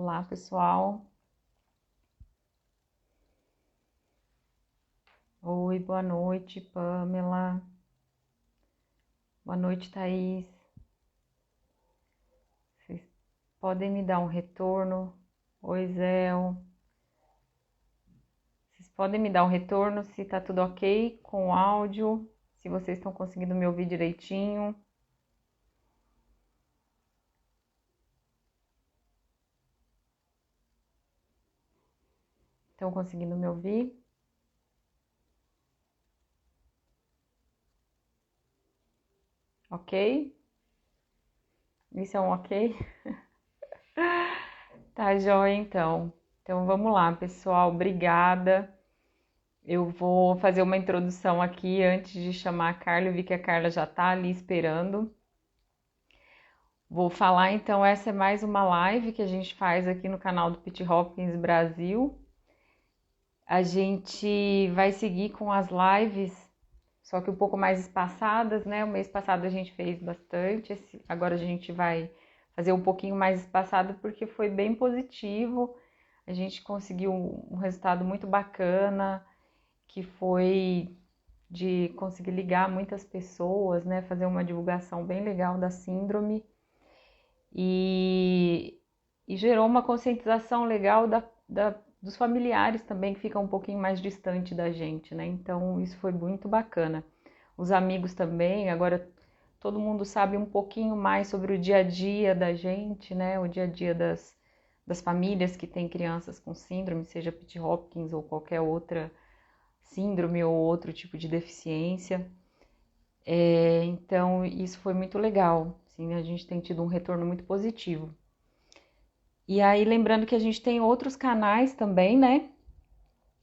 Olá, pessoal. Oi, boa noite, Pamela. Boa noite, Thaís. Vocês podem me dar um retorno? Oi, Zéu. Vocês podem me dar um retorno se tá tudo ok com o áudio? Se vocês estão conseguindo me ouvir direitinho? Estão conseguindo me ouvir? Ok? Isso é um ok? Tá joia, então. Então vamos lá, pessoal. Obrigada. Eu vou fazer uma introdução aqui antes de chamar a Carla. Eu vi que a Carla já tá ali esperando. Vou falar então, essa é mais uma live que a gente faz aqui no canal do Pitt Hopkins Brasil. A gente vai seguir com as lives, só que um pouco mais espaçadas, né? O mês passado a gente fez bastante, agora a gente vai fazer um pouquinho mais espaçado porque foi bem positivo. A gente conseguiu um resultado muito bacana, que foi de conseguir ligar muitas pessoas, né? Fazer uma divulgação bem legal da síndrome. E gerou uma conscientização legal dos familiares também, que ficam um pouquinho mais distante da gente, né? Então isso foi muito bacana. Os amigos também, agora todo mundo sabe um pouquinho mais sobre o dia a dia da gente, né? O dia a dia das famílias que têm crianças com síndrome, seja Pitt Hopkins ou qualquer outra síndrome ou outro tipo de deficiência. Então isso foi muito legal, assim, a gente tem tido um retorno muito positivo. E aí, lembrando que a gente tem outros canais também, né?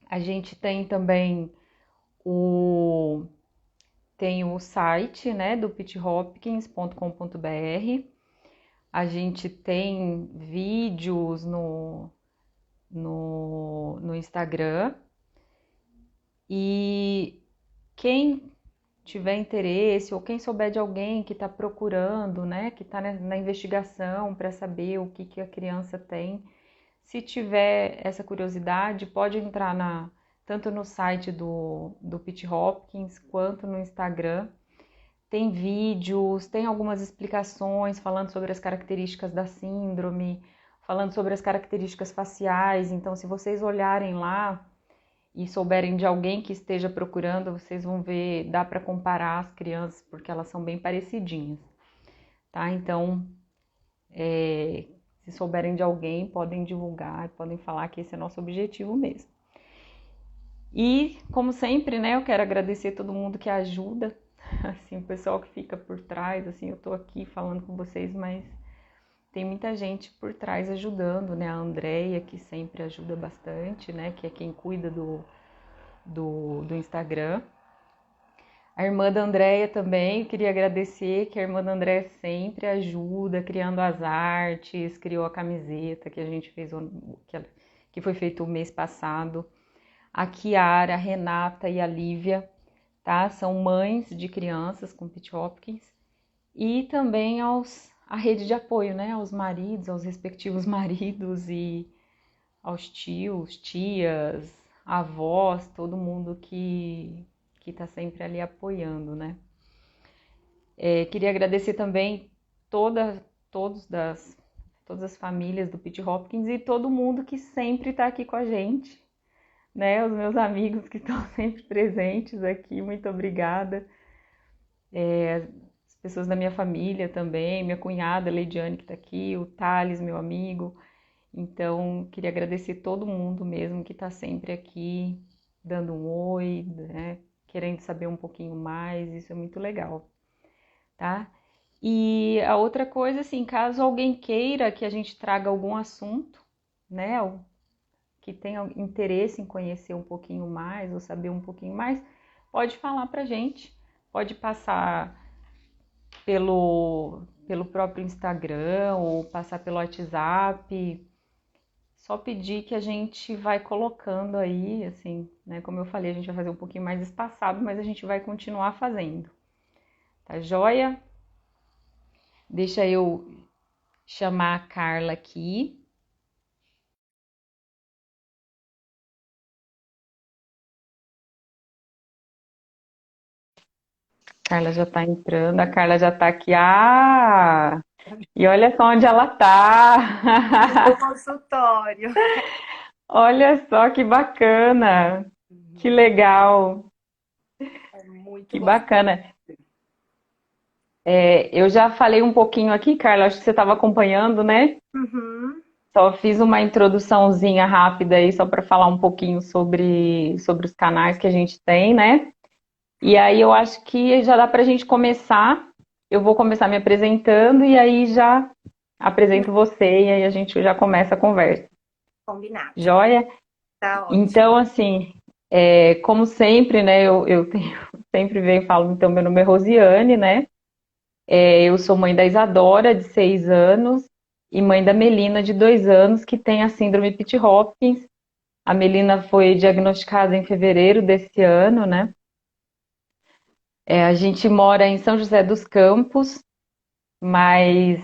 A gente tem também o, tem o site, né, do pitthopkins.com.br. A gente tem vídeos no Instagram. E quem tiver interesse ou quem souber de alguém que está procurando, né, que está na investigação para saber o que a criança tem, se tiver essa curiosidade, pode entrar tanto no site do Pitt Hopkins quanto no Instagram. Tem vídeos, tem algumas explicações falando sobre as características da síndrome, falando sobre as características faciais. Então, se vocês olharem lá e souberem de alguém que esteja procurando, vocês vão ver, dá para comparar as crianças, porque elas são bem parecidinhas, tá? Então, se souberem de alguém, podem divulgar, podem falar que esse é nosso objetivo mesmo. E, como sempre, né, eu quero agradecer todo mundo que ajuda, assim, o pessoal que fica por trás, assim, eu tô aqui falando com vocês, mas tem muita gente por trás ajudando, né, a Andreia, que sempre ajuda bastante, né, que é quem cuida do Instagram. A irmã da Andreia também, eu queria agradecer, que a irmã da Andreia sempre ajuda, criando as artes, criou a camiseta que a gente fez, que foi feito o mês passado. A Kiara, a Renata e a Lívia, tá? São mães de crianças com Pitt Hopkins. E também a rede de apoio, né? Aos maridos, aos respectivos maridos e aos tios, tias, avós, todo mundo que está sempre ali apoiando, né? Queria agradecer também todas as famílias do Pitt Hopkins e todo mundo que sempre está aqui com a gente, né? Os meus amigos que estão sempre presentes aqui, muito obrigada. As pessoas da minha família também, minha cunhada Leidiane que está aqui, o Thales, meu amigo. Então, queria agradecer todo mundo mesmo que está sempre aqui, dando um oi, né? Querendo saber um pouquinho mais, isso é muito legal, tá? E a outra coisa, assim, caso alguém queira que a gente traga algum assunto, né, que tenha interesse em conhecer um pouquinho mais ou saber um pouquinho mais, pode falar pra gente, pode passar pelo próprio Instagram ou passar pelo WhatsApp, só pedir que a gente vai colocando aí, assim, né, como eu falei, a gente vai fazer um pouquinho mais espaçado, mas a gente vai continuar fazendo, tá joia? Deixa eu chamar a Carla aqui. Carla já tá entrando, a Carla já tá aqui. Ah! E olha só onde ela No meu tá! consultório. Olha só que bacana! Que Uhum. legal! É muito Que gostoso. bacana! Eu já falei um pouquinho aqui, Carla, acho que você estava acompanhando, né? Uhum. Só fiz uma introduçãozinha rápida aí, só para falar um pouquinho sobre os canais que a gente tem, né? E aí eu acho que já dá para a gente começar. Eu vou começar me apresentando e aí já apresento você e aí a gente já começa a conversa. Combinado. Joia? Tá Então, ótimo. assim, como sempre, né? Eu tenho, sempre venho e falo, então, meu nome é Rosiane, né? Eu sou mãe da Isadora, de 6 anos, e mãe da Melina, de 2 anos, que tem a síndrome Pitt-Hopkins. A Melina foi diagnosticada em fevereiro desse ano, né? A gente mora em São José dos Campos, mas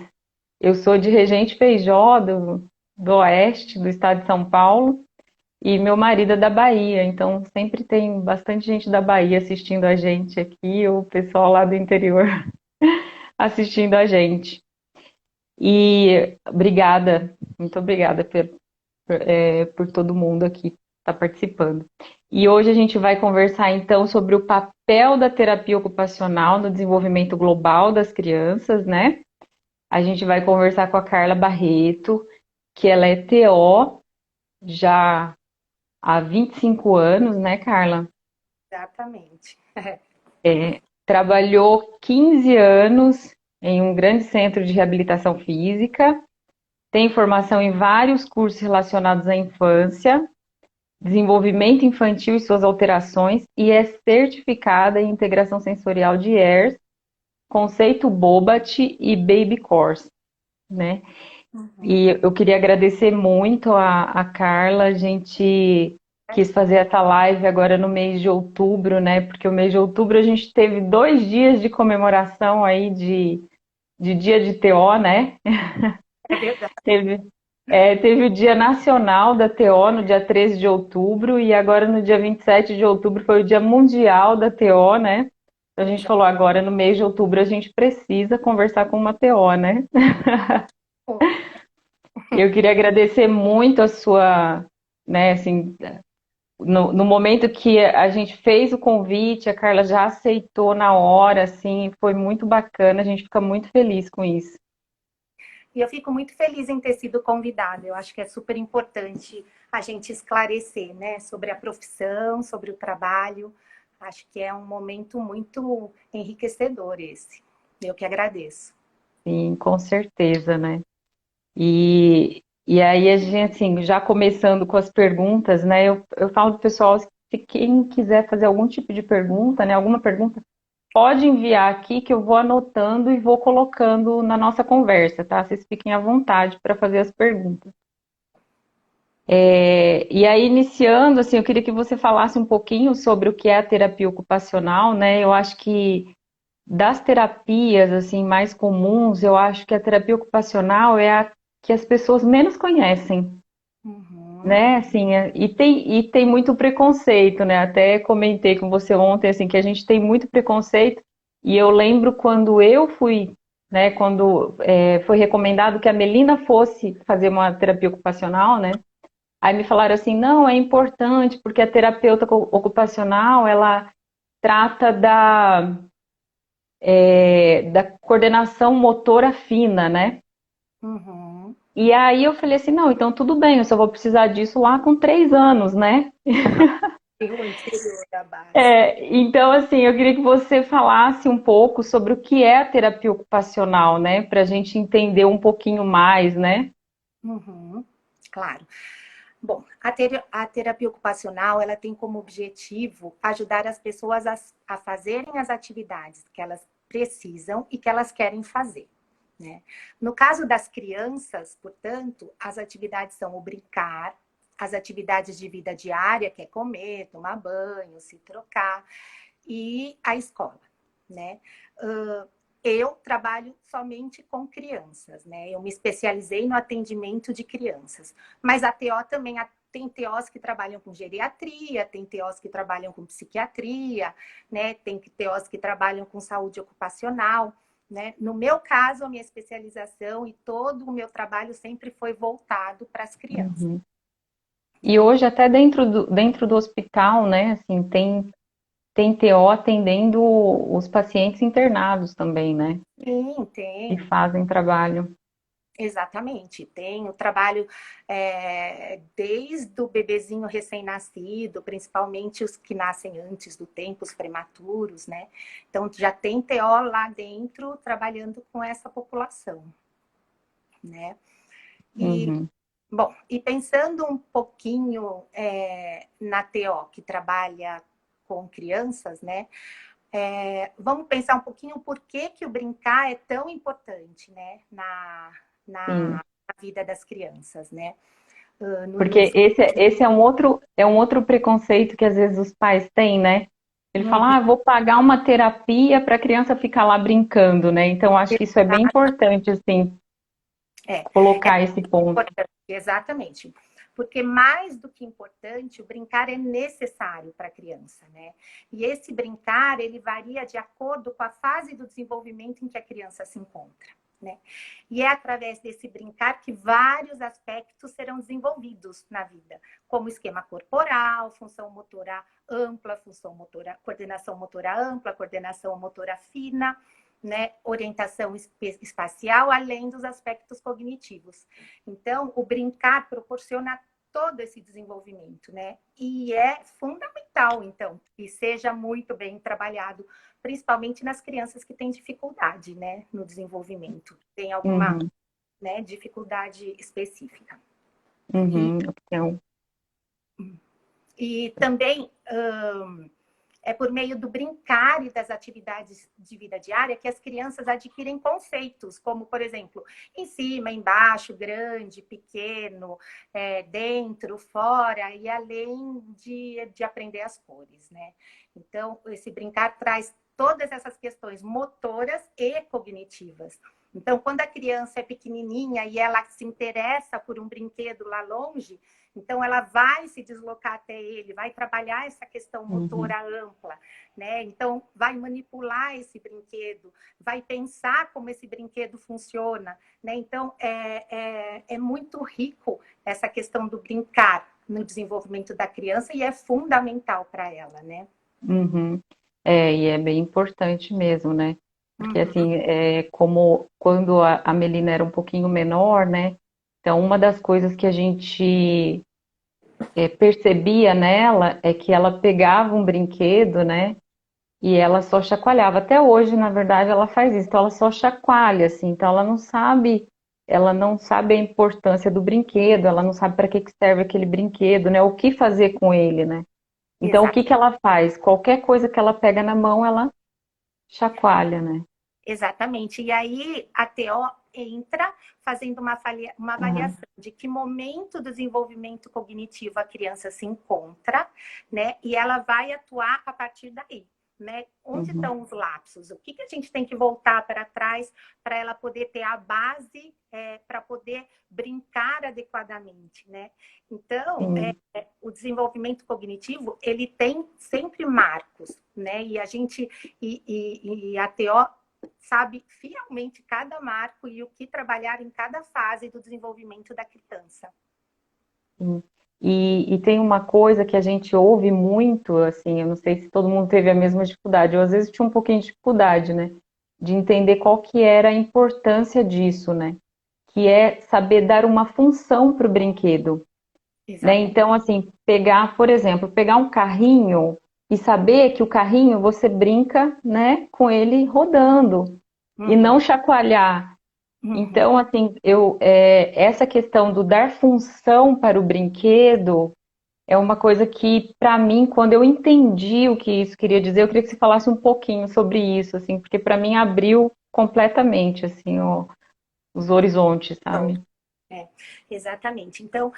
eu sou de Regente Feijó, do oeste do estado de São Paulo, e meu marido é da Bahia, então sempre tem bastante gente da Bahia assistindo a gente aqui, o pessoal lá do interior assistindo a gente. E obrigada, muito obrigada por todo mundo aqui que está participando. E hoje a gente vai conversar então sobre o papel da terapia ocupacional no desenvolvimento global das crianças, né? A gente vai conversar com a Carla Barreto, que ela é TO já há 25 anos, né, Carla? Exatamente. Trabalhou 15 anos em um grande centro de reabilitação física, tem formação em vários cursos relacionados à infância, desenvolvimento infantil e suas alterações e é certificada em integração sensorial de ERS, conceito Bobat e Baby Course, né? Uhum. E eu queria agradecer muito a Carla, a gente quis fazer Imagina. essa live agora no mês de outubro, né? Porque o mês de outubro a gente teve 2 dias de comemoração aí de dia de TO, né? É verdade. Teve, teve o Dia Nacional da TO no dia 13 de outubro e agora no dia 27 de outubro foi o Dia Mundial da TO, né? Então a gente Exato. falou agora no mês de outubro a gente precisa conversar com uma TO, né? Eu queria agradecer muito a sua, né, assim, no momento que a gente fez o convite, a Carla já aceitou na hora, assim, foi muito bacana, a gente fica muito feliz com isso. E eu fico muito feliz em ter sido convidada. Eu acho que é super importante a gente esclarecer, né, sobre a profissão, sobre o trabalho. Acho que é um momento muito enriquecedor esse. Eu que agradeço. Sim, com certeza, né? E aí a gente, assim, já começando com as perguntas, né? Eu falo pro pessoal, se quem quiser fazer algum tipo de pergunta, né? Alguma pergunta, pode enviar aqui que eu vou anotando e vou colocando na nossa conversa, tá? Vocês fiquem à vontade para fazer as perguntas. E aí, iniciando, assim, eu queria que você falasse um pouquinho sobre o que é a terapia ocupacional, né? Eu acho que das terapias, assim, mais comuns, eu acho que a terapia ocupacional é a que as pessoas menos conhecem, Uhum. né? Assim, e tem muito preconceito, né? Até comentei com você ontem, assim, que a gente tem muito preconceito, e eu lembro quando eu fui, né, quando foi recomendado que a Melina fosse fazer uma terapia ocupacional, né? Aí me falaram assim, não, é importante, porque a terapeuta ocupacional, ela trata da coordenação motora fina, né? Uhum. E aí eu falei assim, não, então tudo bem, eu só vou precisar disso lá com 3 anos, né? E o interior da base. Então, assim, eu queria que você falasse um pouco sobre o que é a terapia ocupacional, né? Para a gente entender um pouquinho mais, né? Uhum. Claro. Bom, a terapia ocupacional, ela tem como objetivo ajudar as pessoas a fazerem as atividades que elas precisam e que elas querem fazer, né? No caso das crianças, portanto, as atividades são o brincar, as atividades de vida diária, que é comer, tomar banho, se trocar, e a escola, né? Eu trabalho somente com crianças, né? Eu me especializei no atendimento de crianças, mas a TO também tem TOs que trabalham com geriatria, tem TOs que trabalham com psiquiatria, né? Tem TOs que trabalham com saúde ocupacional, né? No meu caso, a minha especialização e todo o meu trabalho sempre foi voltado para as crianças. Uhum. E hoje até dentro do hospital, né, assim, tem TO atendendo os pacientes internados também, né? Sim, Que tem. fazem trabalho. Exatamente, tem o trabalho desde o bebezinho recém-nascido, principalmente os que nascem antes do tempo, os prematuros, né? Então já tem TO lá dentro trabalhando com essa população, né? E, Uhum. bom, e pensando um pouquinho na TO que trabalha com crianças, né? Vamos pensar um pouquinho por que, que o brincar é tão importante, né? Sim. Na vida das crianças, né? No Porque esse é um outro preconceito que às vezes os pais têm, né? Ele Uhum. fala, vou pagar uma terapia para a criança ficar lá brincando, né? Então, acho que isso é bem importante, assim, É, é colocar esse ponto. importante, exatamente. Porque mais do que importante, o brincar é necessário para a criança, né? E esse brincar, ele varia de acordo com a fase do desenvolvimento em que a criança se encontra, né? E é através desse brincar que vários aspectos serão desenvolvidos na vida, como esquema corporal, função motora ampla, função motora, coordenação motora ampla, coordenação motora fina, né, orientação espacial, além dos aspectos cognitivos. Então, o brincar proporciona todo esse desenvolvimento, né? E é fundamental, então, que seja muito bem trabalhado, principalmente nas crianças que têm dificuldade, né, no desenvolvimento. Tem alguma, Uhum, né, dificuldade específica. E, uhum. Então, e também é por meio do brincar e das atividades de vida diária que as crianças adquirem conceitos, como, por exemplo, em cima, embaixo, grande, pequeno, dentro, fora, e além de aprender as cores, né? Então, esse brincar traz todas essas questões motoras e cognitivas. Então, quando a criança é pequenininha e ela se interessa por um brinquedo lá longe, então, ela vai se deslocar até ele, vai trabalhar essa questão uhum, motora ampla, né? Então, vai manipular esse brinquedo, vai pensar como esse brinquedo funciona, né? Então, é muito rico essa questão do brincar no desenvolvimento da criança e é fundamental para ela, né? uhum. E é bem importante mesmo, né? Porque Uhum. assim, como quando a Melina era um pouquinho menor, né? Então, uma das coisas que a gente percebia nela é que ela pegava um brinquedo, né? E ela só chacoalhava. Até hoje, na verdade, ela faz isso. Então, ela só chacoalha, assim. Então, ela não sabe a importância do brinquedo, ela não sabe para que que serve aquele brinquedo, né? O que fazer com ele, né? Então, o que Exato. que ela faz? Qualquer coisa que ela pega na mão, ela chacoalha, né? Exatamente. E aí a TO entra fazendo uma Uhum, avaliação de que momento do desenvolvimento cognitivo a criança se encontra, né? E ela vai atuar a partir daí. Né? Onde uhum, estão os lapsos? O que a gente tem que voltar para trás para ela poder ter a base para poder brincar adequadamente, né? Então, sim. o desenvolvimento cognitivo ele tem sempre marcos, né? E a gente e a TO sabe fielmente cada marco e o que trabalhar em cada fase do desenvolvimento da criança. Sim. E tem uma coisa que a gente ouve muito, assim, eu não sei se todo mundo teve a mesma dificuldade, eu às vezes tinha um pouquinho de dificuldade, né? De entender qual que era a importância disso, né? Que é saber dar uma função para o brinquedo, né? Exatamente. Então, assim, pegar, por exemplo, pegar um carrinho e saber que o carrinho você brinca, né, com ele rodando e Uhum, não chacoalhar. uhum. Então, assim, essa questão do dar função para o brinquedo é uma coisa que, para mim, quando eu entendi o que isso queria dizer, eu queria que você falasse um pouquinho sobre isso, assim, porque para mim abriu completamente, assim, os horizontes, Então, sabe? exatamente. Então,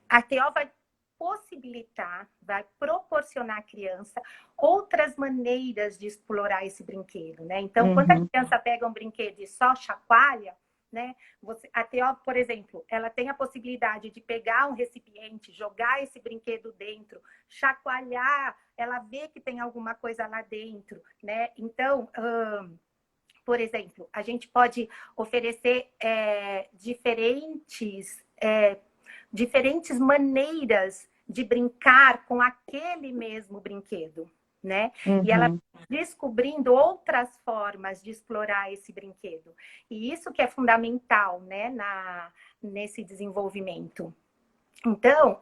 a TO vai possibilitar, vai proporcionar à criança outras maneiras de explorar esse brinquedo, né? Então, quando a Uhum, criança pega um brinquedo e só chacoalha, né? A TO, por exemplo, ela tem a possibilidade de pegar um recipiente, jogar esse brinquedo dentro, chacoalhar, ela vê que tem alguma coisa lá dentro, né? Então, por exemplo, a gente pode oferecer diferentes maneiras de brincar com aquele mesmo brinquedo, né? E ela Uhum. descobrindo outras formas de explorar esse brinquedo. E isso que é fundamental, né, nesse desenvolvimento. Então,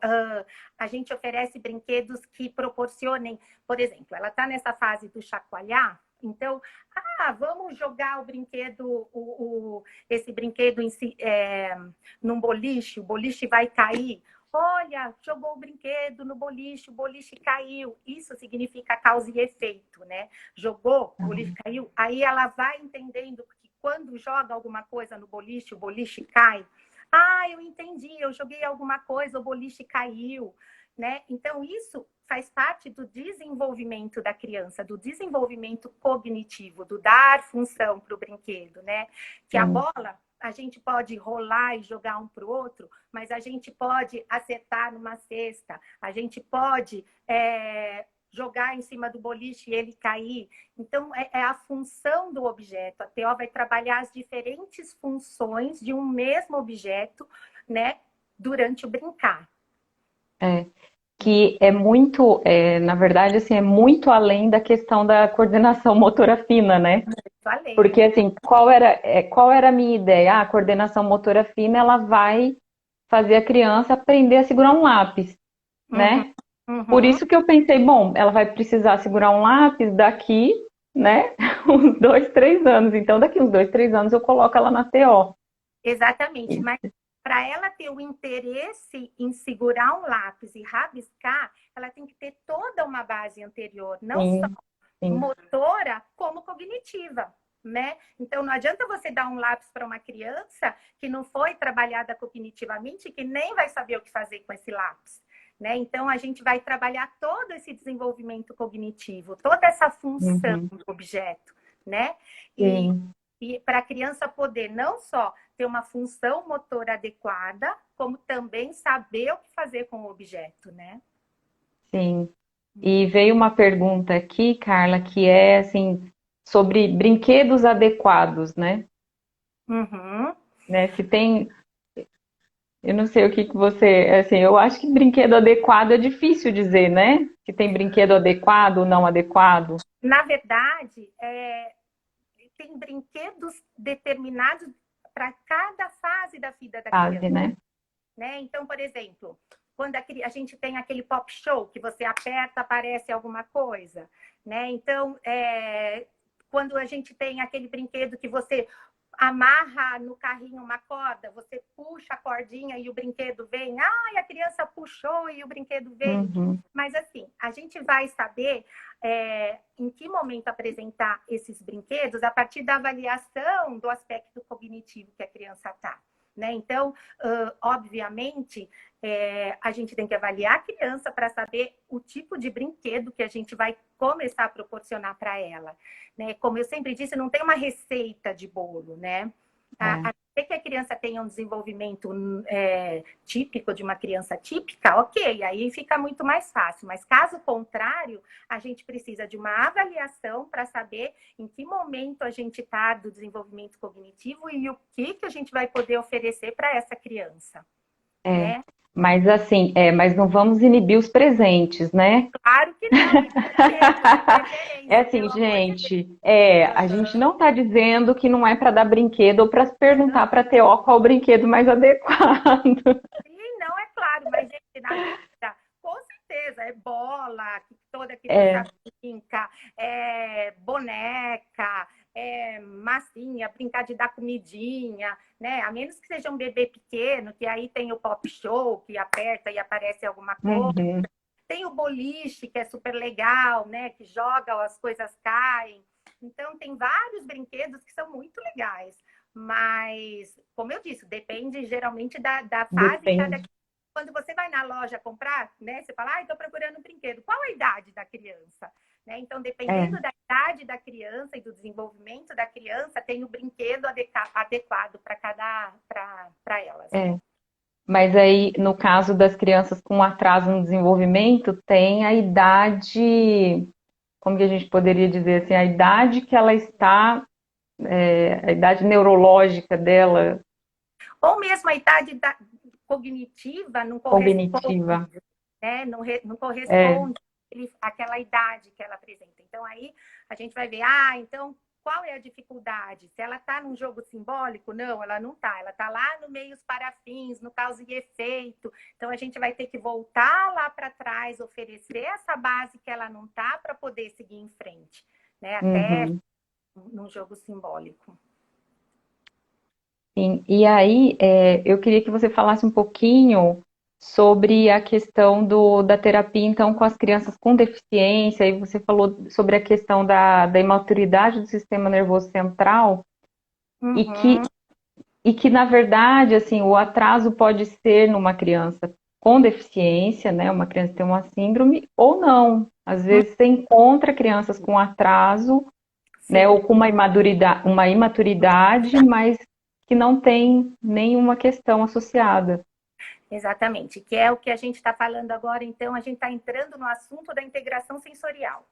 a gente oferece brinquedos que proporcionem, por exemplo, ela está nessa fase do chacoalhar, então, vamos jogar o brinquedo, esse brinquedo num boliche, o boliche vai cair. Olha, jogou o brinquedo no boliche, o boliche caiu. Isso significa causa e efeito, né? Jogou, o boliche caiu. Aí ela vai entendendo que quando joga alguma coisa no boliche, o boliche cai. Eu entendi, eu joguei alguma coisa, o boliche caiu, né? Então, isso faz parte do desenvolvimento da criança, do desenvolvimento cognitivo, do dar função para o brinquedo, né? Que a Sim. bola, a gente pode rolar e jogar um para o outro, mas a gente pode acertar numa cesta, a gente pode jogar em cima do boliche e ele cair. Então, é a função do objeto. A TO vai trabalhar as diferentes funções de um mesmo objeto, né, durante o brincar. É. Que é muito, na verdade, assim, é muito além da questão da coordenação motora fina, né? Falei. Porque, assim, qual era a minha ideia? A coordenação motora fina, ela vai fazer a criança aprender a segurar um lápis, Uhum, né? Por uhum. isso que eu pensei, bom, ela vai precisar segurar um lápis daqui, né? Uns 2, 3 anos. Então, daqui uns 2, 3 anos eu coloco ela na TO. Exatamente, mas para ela ter o interesse em segurar um lápis e rabiscar, ela tem que ter toda uma base anterior, não só Sim, sim. motora, como cognitiva, né? Então não adianta você dar um lápis para uma criança que não foi trabalhada cognitivamente, que nem vai saber o que fazer com esse lápis. Né? Então, a gente vai trabalhar todo esse desenvolvimento cognitivo, toda essa função Uhum, do objeto, né? E, sim, e para a criança poder não só ter uma função motora adequada, como também saber o que fazer com o objeto, né? sim. E veio uma pergunta aqui, Carla, que é assim sobre brinquedos adequados, Uhum. né? Se tem, eu não sei o que que você, assim, eu acho que brinquedo adequado é difícil dizer, né? Se tem brinquedo adequado ou não adequado, Na verdade, tem brinquedos determinados para cada fase da vida da criança. fase, né? Né? Então, por exemplo, quando a gente tem aquele pop show que você aperta, aparece alguma coisa, né? Então, quando a gente tem aquele brinquedo que você amarra no carrinho uma corda, você puxa a cordinha e o brinquedo vem, a criança puxou e o brinquedo veio. Uhum, Mas assim, a gente vai saber em que momento apresentar esses brinquedos a partir da avaliação do aspecto cognitivo que a criança está. Né? Então, obviamente, a gente tem que avaliar a criança para saber o tipo de brinquedo que a gente vai começar a proporcionar para ela. Né? Como eu sempre disse, não tem uma receita de bolo, né? é, A ser que a criança tenha um desenvolvimento típico de uma criança típica, ok, aí fica muito mais fácil. Mas caso contrário, a gente precisa de uma avaliação para saber em que momento a gente está do desenvolvimento cognitivo e o que a gente vai poder oferecer para essa criança, é. né? Mas assim, mas não vamos inibir os presentes, né? Claro que não, e brinquedo de É preferência, assim, pelo amor de Deus. gente, a gente não está dizendo que não é para dar brinquedo ou para Não, perguntar para a TO qual o brinquedo mais adequado. sim, não é claro, mas gente, na vida, com certeza, é bola, que toda criança É, brinca, é boneca, é massinha, brincar de dar comidinha, né? A menos que seja um bebê pequeno, que aí tem o pop show, que aperta e aparece alguma coisa. uhum, Tem o boliche, que é super legal, né? Que joga, as coisas caem. Então, tem vários brinquedos que são muito legais. Mas, como eu disse, depende geralmente da fase em cada. depende. Quando você vai na loja comprar, né? Você fala, estou procurando um brinquedo. Qual a idade da criança? né? Então, É, dependendo da idade da criança e do desenvolvimento da criança, tem o brinquedo adequado para elas, né? é. Mas aí, no caso das crianças com atraso no desenvolvimento, tem a idade, como que a gente poderia dizer assim, a idade que ela está, a idade neurológica dela, Ou mesmo a idade cognitiva não cognitiva. corresponde, né? Não É, corresponde àquela idade que ela apresenta. Então, aí a gente vai ver, então, qual é a dificuldade? Se ela está num jogo simbólico, não, ela não está. Ela está lá no meios para fins, no causa e efeito. Então, a gente vai ter que voltar lá para trás, oferecer essa base que ela não está para poder seguir em frente, né? Até uhum. num jogo simbólico. Sim, e aí eu queria que você falasse um pouquinho sobre a questão da terapia, então, com as crianças com deficiência, e você falou sobre a questão da imaturidade do sistema nervoso central, e Uhum. que, e que, na verdade, assim, o atraso pode ser numa criança com deficiência, né, uma criança que tem uma síndrome, ou não. Às vezes você encontra crianças com atraso, né, Sim. ou com uma imaturidade, mas que não tem nenhuma questão associada. Exatamente, que é o que a gente está falando agora, então a gente está entrando no assunto da integração sensorial,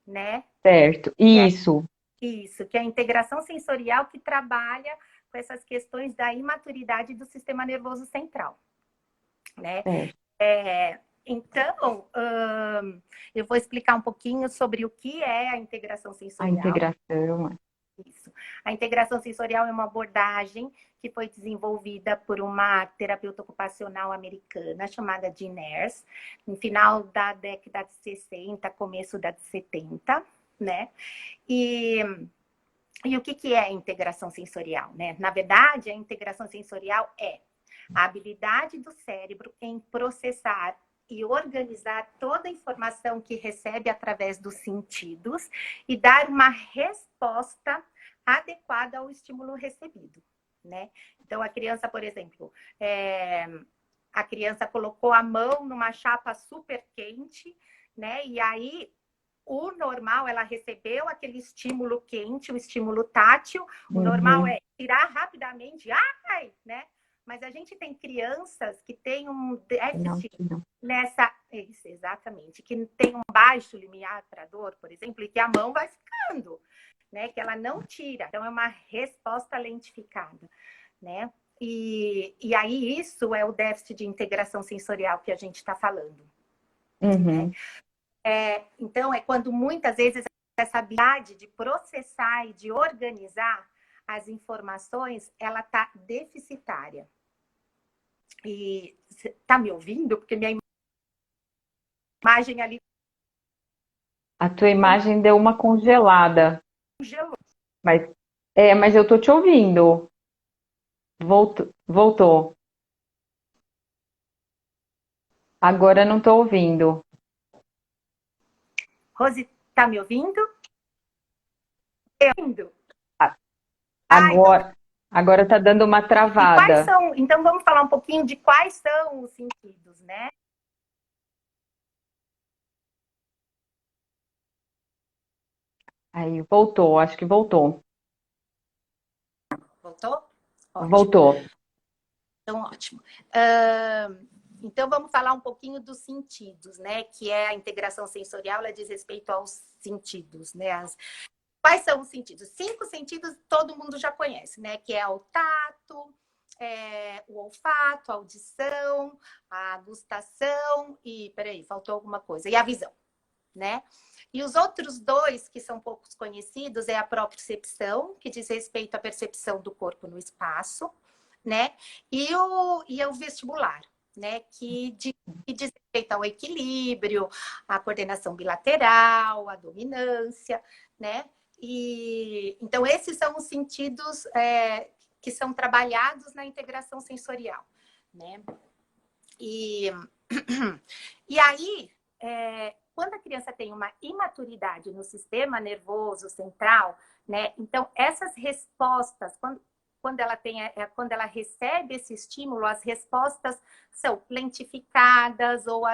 né? Certo, Que é isso. isso, que é a integração sensorial que trabalha com essas questões da imaturidade do sistema nervoso central, né? Certo. Então, eu vou explicar um pouquinho sobre o que é a integração A sensorial. integração. Isso. A integração sensorial é uma abordagem que foi desenvolvida por uma terapeuta ocupacional americana chamada Jean Ayres, no final da década de 60, começo da de 70, né? E, e o que é a integração sensorial, né? Na verdade, a integração sensorial é a habilidade do cérebro em processar e organizar toda a informação que recebe através dos sentidos e dar uma resposta adequada ao estímulo recebido, né? Então, a criança, por exemplo, a criança colocou a mão numa chapa super quente, né? E aí o normal, ela recebeu aquele estímulo quente, o estímulo tátil. O normal Uhum. é tirar rapidamente, ai, né? Mas a gente tem crianças que têm um Não, déficit não. nessa. Isso, exatamente. Que tem um baixo limiar para dor, por exemplo, e que a mão vai ficando, né? Que ela não tira. Então, é uma resposta lentificada, né? E aí, isso é o déficit de integração sensorial que a gente está falando, né? Uhum. Então, é quando muitas vezes essa habilidade de processar e de organizar as informações, ela está deficitária. E está me ouvindo? Porque minha imagem ali A tua imagem deu uma congelada, congelou. mas mas eu tô te ouvindo. Voltou, voltou. Agora não tô ouvindo. Rose, está me ouvindo? Eu ouvindo? A- Então, agora tá dando uma e quais travada. são? Então, vamos falar um pouquinho de quais são os sentidos, né? Aí voltou, acho que voltou. Voltou? Ótimo. Voltou. Então, ótimo. Então, vamos falar um pouquinho dos sentidos, né? Que é a integração sensorial, ela diz respeito aos sentidos, né? Quais são os sentidos? 5 sentidos todo mundo já conhece, né? Que é o tato, o olfato, a audição, a gustação e, peraí, faltou alguma coisa. E a visão, né? E os outros dois, que são poucos conhecidos, é a propriocepção, que diz respeito à percepção do corpo no espaço, né? E o vestibular, né? Que diz respeito ao equilíbrio, à coordenação bilateral, à dominância, né? E então esses são os sentidos que são trabalhados na integração sensorial, né? E, e aí, quando a criança tem uma imaturidade no sistema nervoso central, né? Então essas respostas, quando ela tem, quando ela recebe esse estímulo, as respostas são lentificadas ou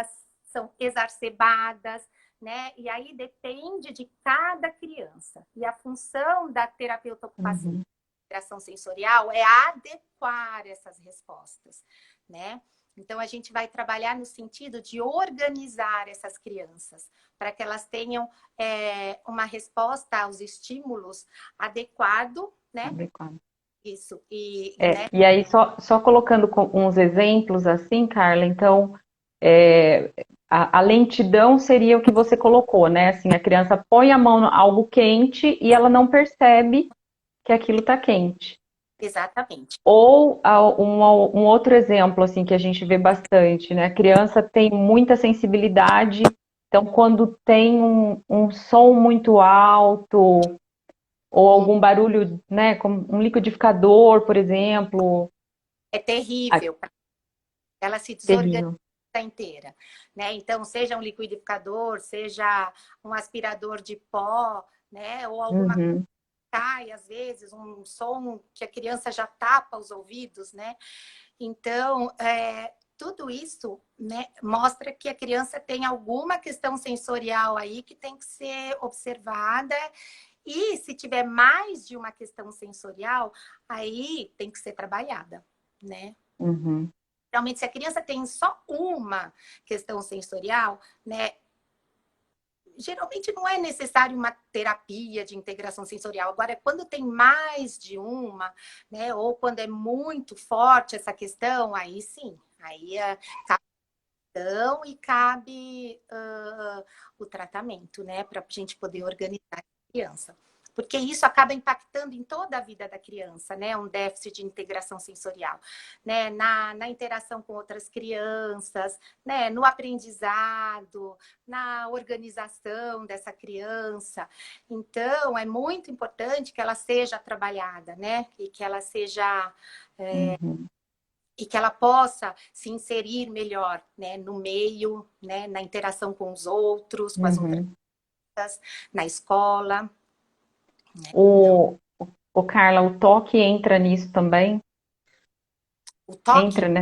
são exacerbadas, né? E aí depende de cada criança. E a função da terapeuta ocupacional Uhum. de integração sensorial é adequar essas respostas, né? Então, a gente vai trabalhar no sentido de organizar essas crianças, para que elas tenham uma resposta aos estímulos adequado, né? Adequado. Isso. E, É, né? e aí, só colocando uns exemplos assim, Carla, então, é, a lentidão seria o que você colocou, né? Assim, a criança põe a mão em algo quente e ela não percebe que aquilo está quente. Exatamente. Ou um outro exemplo, assim, que a gente vê bastante, né? A criança tem muita sensibilidade, então quando tem um som muito alto, ou algum barulho, né, como um liquidificador, por exemplo, É terrível. Ela se desorganiza terrível. inteira, né? Então, seja um liquidificador, seja um aspirador de pó, né? Ou alguma coisa Uhum, que cai, às vezes, um som que a criança já tapa os ouvidos, né? Então, tudo isso, né, mostra que a criança tem alguma questão sensorial aí que tem que ser observada. E se tiver mais de uma questão sensorial, aí tem que ser trabalhada, né? uhum, Realmente, se a criança tem só uma questão sensorial, né, geralmente não é necessário uma terapia de integração sensorial. Agora, quando tem mais de uma, né, ou quando é muito forte essa questão, aí sim, aí cabe e cabe o tratamento, né, para a gente poder organizar a criança. Porque isso acaba impactando em toda a vida da criança, né? Um déficit de integração sensorial, né? Na interação com outras crianças, né? No aprendizado, na organização dessa criança. Então, é muito importante que ela seja trabalhada, né? E que ela seja uhum, e que ela possa se inserir melhor, né, no meio, né, na interação com os outros, com as outras, uhum. na escola. Então, O Carla, o toque entra nisso também? o toque, Entra, né?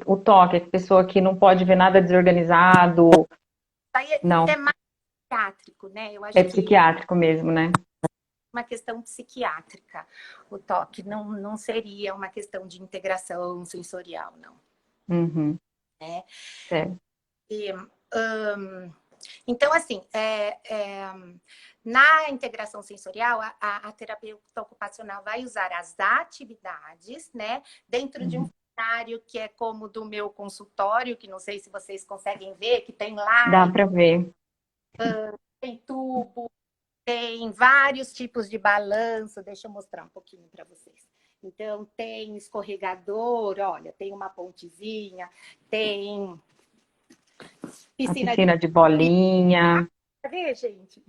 O toque, a pessoa que não pode ver nada desorganizado, isso não, é mais psiquiátrico, né? Eu é acho que psiquiátrico mesmo, né? é uma questão psiquiátrica, o toque não seria uma questão de integração sensorial, não. Uhum, Né? é. E, então, assim, na integração sensorial, a terapeuta ocupacional vai usar as atividades, né, dentro de um Uhum. cenário que é como do meu consultório, que não sei se vocês conseguem ver, que tem lá, Dá para ver. tem tubo, tem vários tipos de balanço. Deixa eu mostrar um pouquinho para vocês. Então, tem escorregador, olha, tem uma pontezinha, tem A piscina de. piscina de bolinha. Ver, gente?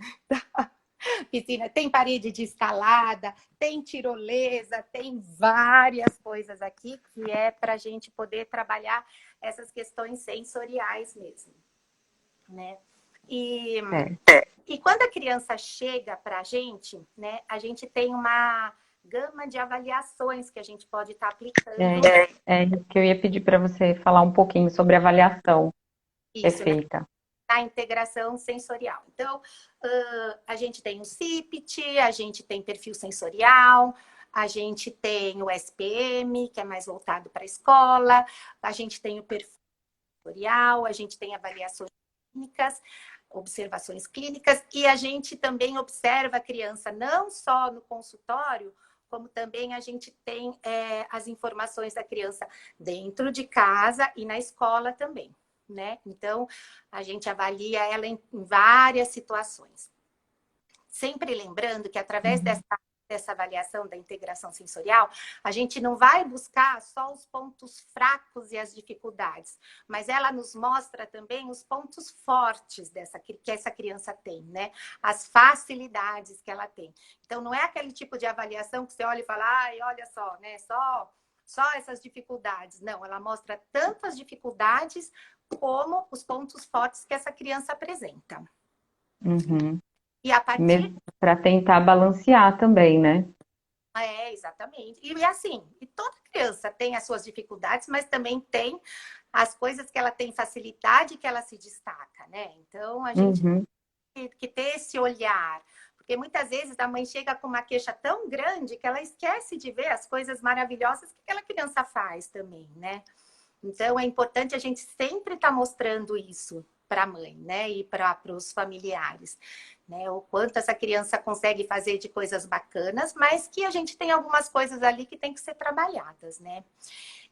Piscina, tem parede de escalada, tem tirolesa, tem várias coisas aqui que é para a gente poder trabalhar essas questões sensoriais mesmo, né? E, É, e quando a criança chega para a gente, né, a gente tem uma gama de avaliações que a gente pode estar aplicando. é isso que eu ia pedir para você falar um pouquinho sobre a avaliação que é Isso, né? feita. A integração sensorial. Então, a gente tem o CIPT, a gente tem perfil sensorial, a gente tem o SPM, que é mais voltado para a escola, a gente tem o perfil sensorial, a gente tem avaliações clínicas, observações clínicas, e a gente também observa a criança não só no consultório, como também a gente tem as informações da criança dentro de casa e na escola também. Né? Então, a gente avalia ela em várias situações. Sempre lembrando que através Uhum. dessa avaliação da integração sensorial, a gente não vai buscar só os pontos fracos e as dificuldades, mas ela nos mostra também os pontos fortes que essa criança tem, né? As facilidades que ela tem. Então, não é aquele tipo de avaliação que você olha e fala, ai, olha só, né? Só essas dificuldades. Não, ela mostra tanto as dificuldades como os pontos fortes que essa criança apresenta. Uhum. E a partir. Mesmo para tentar balancear também, né? Exatamente. E assim, e toda criança tem as suas dificuldades, mas também tem as coisas que ela tem facilidade, que ela se destaca, né? Então, a gente Uhum. tem que ter esse olhar. Porque muitas vezes a mãe chega com uma queixa tão grande que ela esquece de ver as coisas maravilhosas que aquela criança faz também, né? Então, é importante a gente sempre estar mostrando isso para a mãe, né? E para os familiares, né? O quanto essa criança consegue fazer de coisas bacanas, mas que a gente tem algumas coisas ali que tem que ser trabalhadas, né?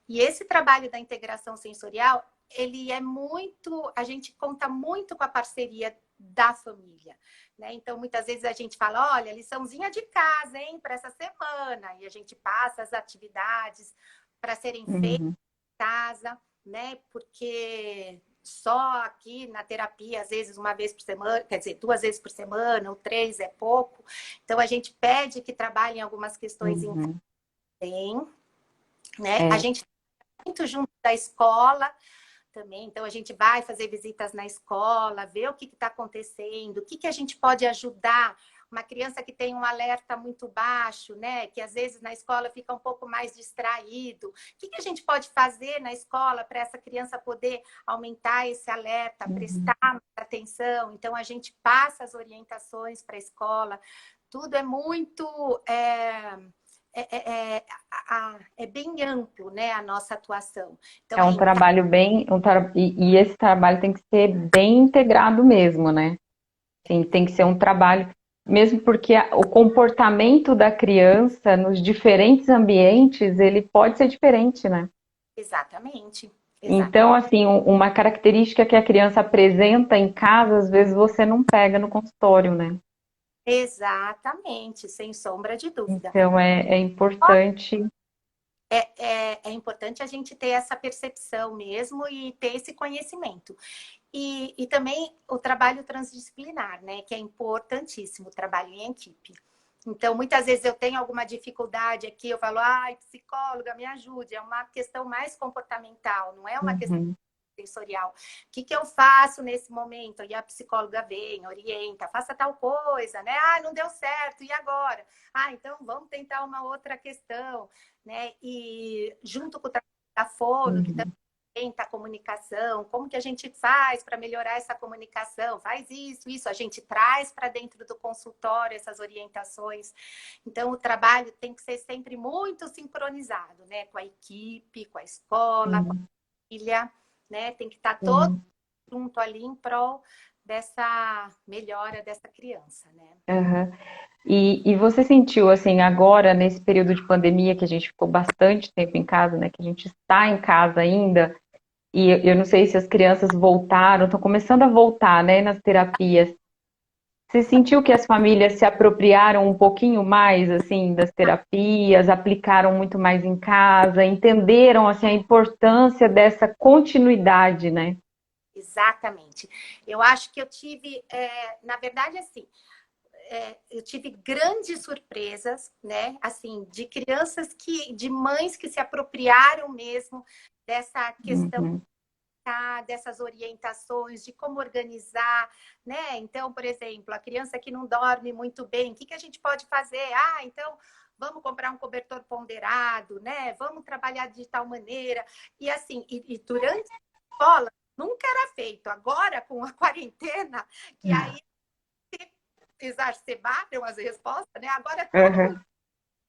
E esse trabalho da integração sensorial, ele é muito... A gente conta muito com a parceria da família, né? Então, muitas vezes a gente fala, olha, liçãozinha de casa, hein, para essa semana. E a gente passa as atividades para serem feitas Uhum. casa, né? Porque só aqui na terapia, às vezes uma vez por semana, quer dizer, 2 vezes por semana, ou 3 é pouco. Então a gente pede que trabalhem algumas questões em Uhum. casa, né? A É. gente tá muito junto da escola também, então a gente vai fazer visitas na escola, ver o que está acontecendo, o que, que a gente pode ajudar. Uma criança que tem um alerta muito baixo, né? Que às vezes na escola fica um pouco mais distraído. O que, que a gente pode fazer na escola para essa criança poder aumentar esse alerta, Uhum. prestar mais atenção? Então a gente passa as orientações para a escola. Tudo é muito é bem amplo, né, a nossa atuação. Então, É um trabalho bem. E esse trabalho tem que ser bem integrado mesmo, né? Sim, tem que ser um trabalho, mesmo porque o comportamento da criança nos diferentes ambientes, ele pode ser diferente, né? exatamente, exatamente. Então, assim, uma característica que a criança apresenta em casa, às vezes você não pega no consultório, né? Exatamente, sem sombra de dúvida. Então, é importante. É importante a gente ter essa percepção mesmo e ter esse conhecimento. E também o trabalho transdisciplinar, né? Que é importantíssimo, o trabalho em equipe. Então, muitas vezes eu tenho alguma dificuldade aqui, eu falo, ai, psicóloga, me ajude. É uma questão mais comportamental, não é uma questão Uhum, sensorial. O que, que eu faço nesse momento? E a psicóloga vem, orienta, faça tal coisa, né? Ah, não deu certo, e agora? Ah, então vamos tentar uma outra questão, né? E junto com o trabalho da fono, que também uhum, tenta a comunicação, como que a gente faz para melhorar essa comunicação? Faz isso, a gente traz para dentro do consultório essas orientações. Então, o trabalho tem que ser sempre muito sincronizado, né? Com a equipe, com a escola, com a uhum, família, né? Tem que estar todo uhum, junto ali em prol dessa melhora dessa criança, né? uhum. E você sentiu, assim, agora, nesse período de pandemia, que a gente ficou bastante tempo em casa, né? Que a gente está em casa ainda, e eu não sei se as crianças voltaram, estão começando a voltar, né, nas terapias. Você sentiu que as famílias se apropriaram um pouquinho mais, assim, das terapias, aplicaram muito mais em casa, entenderam, assim, a importância dessa continuidade, né? Exatamente. Eu acho que eu tive, na verdade, assim, eu tive grandes surpresas, né? Assim, de crianças de mães que se apropriaram mesmo dessa questão, Uhum, dessas orientações de como organizar, né? Então, por exemplo, a criança que não dorme muito bem, o que, que a gente pode fazer? Ah, então vamos comprar um cobertor ponderado, né? Vamos trabalhar de tal maneira. E assim, e durante a escola nunca era feito. Agora, com a quarentena, que aí exacerbaram as respostas, né? Agora todo mundo, uhum.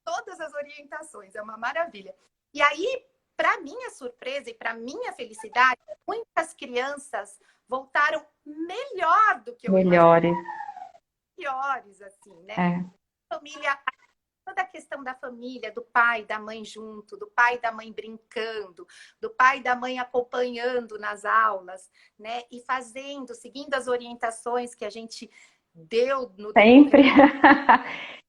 todas as orientações, é uma maravilha. E aí, para minha surpresa e para minha felicidade, muitas crianças voltaram melhor do que eu imaginava, Melhores. piores, assim, né? É. Família, toda a questão da família, do pai e da mãe junto, do pai e da mãe brincando, do pai e da mãe acompanhando nas aulas, né? E fazendo, seguindo as orientações que a gente deu no decorrer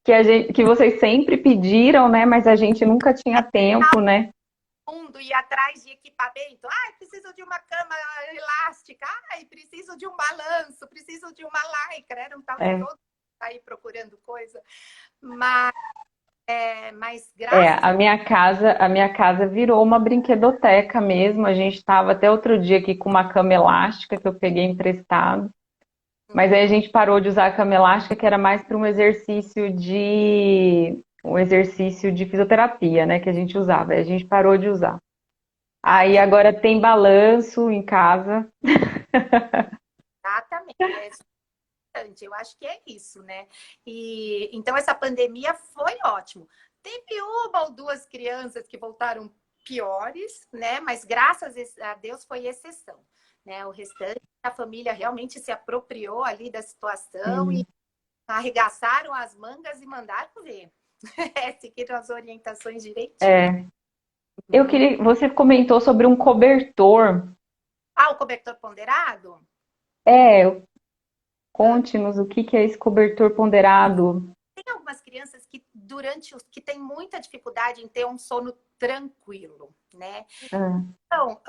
Sempre que vocês sempre pediram, né? Mas a gente nunca tinha tempo, né? mundo e atrás de equipamento. Ai, preciso de uma cama elástica. Ai, preciso de um balanço, preciso de uma lycra. Era um tal de É. todo aí procurando coisa. Mas, mas É, graças a a minha casa virou uma brinquedoteca mesmo. A gente estava até outro dia aqui com uma cama elástica que eu peguei emprestado. Mas aí a gente parou de usar a cama elástica, que era mais para um exercício de fisioterapia, né, que a gente usava. Aí a gente parou de usar. Aí agora tem balanço em casa. Exatamente. É importante. Eu acho que é isso, né? E então essa pandemia foi ótimo. Teve uma ou duas crianças que voltaram piores, né? Mas graças a Deus foi exceção, né? O restante a família realmente se apropriou ali da situação e Sim. arregaçaram as mangas e mandaram ver. Seguiram as orientações direitinho. É. Eu queria, você comentou sobre um cobertor. Ah, o cobertor ponderado? É, conte-nos o que que é esse cobertor ponderado. Tem algumas crianças que que têm muita dificuldade em ter um sono tranquilo, né? Ah, Então,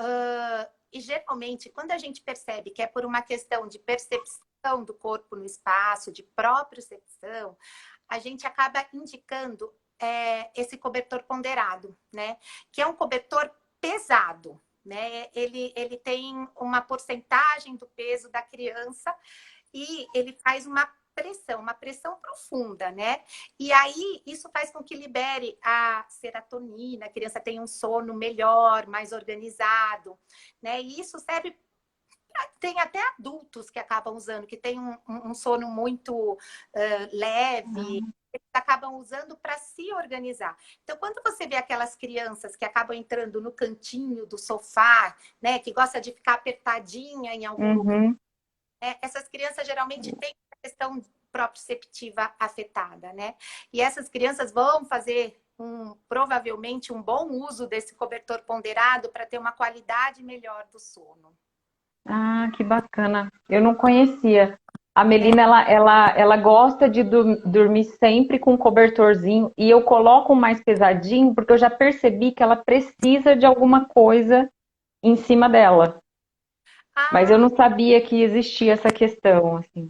e geralmente, quando a gente percebe que é por uma questão de percepção do corpo no espaço, de propriocepção, a gente acaba indicando esse cobertor ponderado, né? Que é um cobertor pesado, né? Ele tem uma porcentagem do peso da criança e ele faz uma pressão profunda, né? E aí isso faz com que libere a serotonina, a criança tenha um sono melhor, mais organizado, né? E isso serve tem até adultos que acabam usando, que tem um sono muito leve, eles acabam usando para se organizar. Então, quando você vê aquelas crianças que acabam entrando no cantinho do sofá, né, que gosta de ficar apertadinha em algum lugar, uhum. essas crianças geralmente têm a questão proprioceptiva afetada, né? E essas crianças vão fazer provavelmente um bom uso desse cobertor ponderado para ter uma qualidade melhor do sono. Ah, que bacana. Eu não conhecia. A É, Melina, ela gosta de dormir sempre com um cobertorzinho e eu coloco um mais pesadinho porque eu já percebi que ela precisa de alguma coisa em cima dela. Mas eu ah, não sabia que existia essa questão, assim.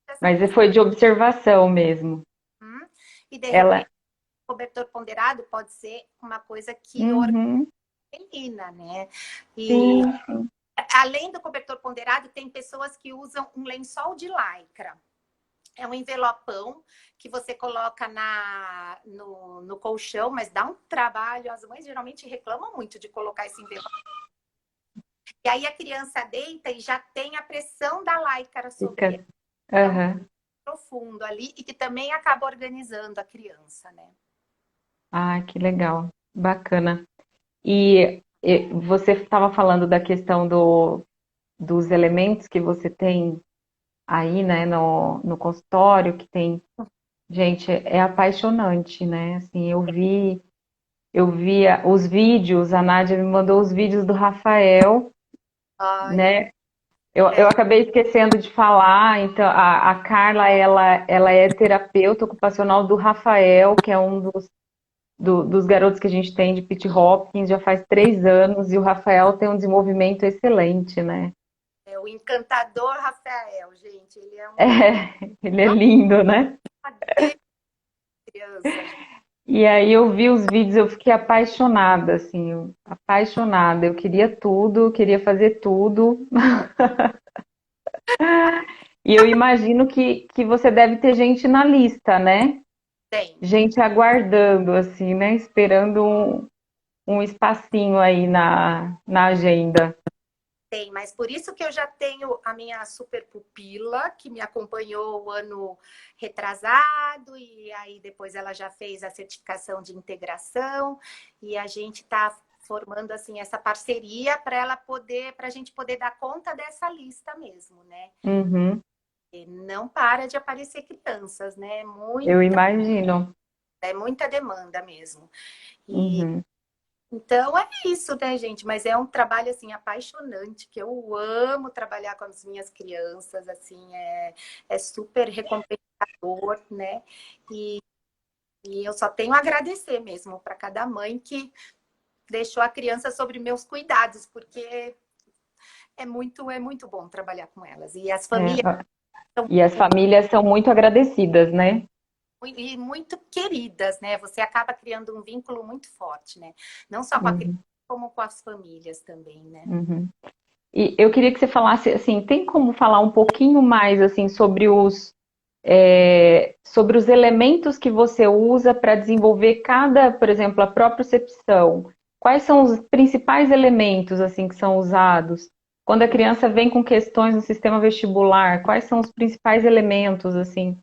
essa Mas questão. foi de observação mesmo. E de Ela. repente, o cobertor ponderado pode ser uma coisa que Uhum, organiza, né? E sim. além do cobertor ponderado, tem pessoas que usam um lençol de lycra. É um envelopão que você coloca no colchão, mas dá um trabalho. As mães geralmente reclamam muito de colocar esse envelope. E aí a criança deita e já tem a pressão da lycra sobre ele. Fica. É um Aham. profundo ali e que também acaba organizando a criança, né? Ah, que legal. Bacana. E você estava falando da questão dos elementos que você tem aí, né, no consultório, que tem. Gente, é apaixonante, né? Assim, eu via os vídeos, a Nádia me mandou os vídeos do Rafael, Ai, né? Eu é, acabei esquecendo de falar, então a Carla, ela é terapeuta ocupacional do Rafael, que é um dos garotos que a gente tem de Pitt Hopkins, já faz 3 anos, e o Rafael tem um desenvolvimento excelente, né? é o encantador Rafael, gente. Ele é É, ele é lindo, né? uma delícia, criança. E aí eu vi os vídeos, eu fiquei apaixonada, assim, apaixonada. Eu queria tudo, queria fazer tudo. E eu imagino que você deve ter gente na lista, né? Tem. Gente aguardando, assim, né? Esperando um espacinho aí na agenda. Tem, mas por isso que eu já tenho a minha super pupila, que me acompanhou o ano retrasado, e aí depois ela já fez a certificação de integração, e a gente está formando assim essa parceria para ela poder, para a gente poder dar conta dessa lista mesmo, né? Uhum, E não para de aparecer crianças, né? eu imagino. É muita demanda mesmo. E Uhum. então é isso, né, gente? Mas é um trabalho assim apaixonante, que eu amo trabalhar com as minhas crianças, assim, é super recompensador, né? E, e eu só tenho a agradecer mesmo para cada mãe que deixou a criança sobre meus cuidados, porque é muito bom trabalhar com elas. E as famílias É, são e as famílias são muito agradecidas, né? muito queridas, né? Você acaba criando um vínculo muito forte, né? Não só com a criança, Uhum, como com as famílias também, né? uhum. E eu queria que você falasse, assim, tem como falar um pouquinho mais, assim, sobre os elementos que você usa para desenvolver cada, por exemplo, a propriocepção. quais são os principais elementos assim que são usados? Quando a criança vem com questões no sistema vestibular, quais são os principais elementos assim?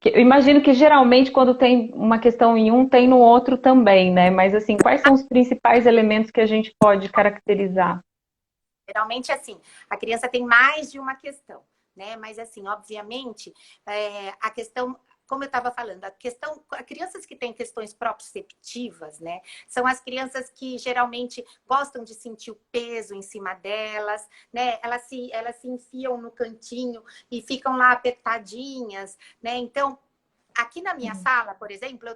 Eu imagino que geralmente quando tem uma questão em um, tem no outro também, né? Mas assim, quais são os principais elementos que a gente pode caracterizar? Geralmente, assim, a criança tem mais de uma questão, né? Mas, assim, obviamente, a questão, como eu estava falando, a questão, crianças que têm questões proprioceptivas, né? São as crianças que geralmente gostam de sentir o peso em cima delas, né? Elas se enfiam no cantinho e ficam lá apertadinhas, né? Então, aqui na minha sala, por exemplo,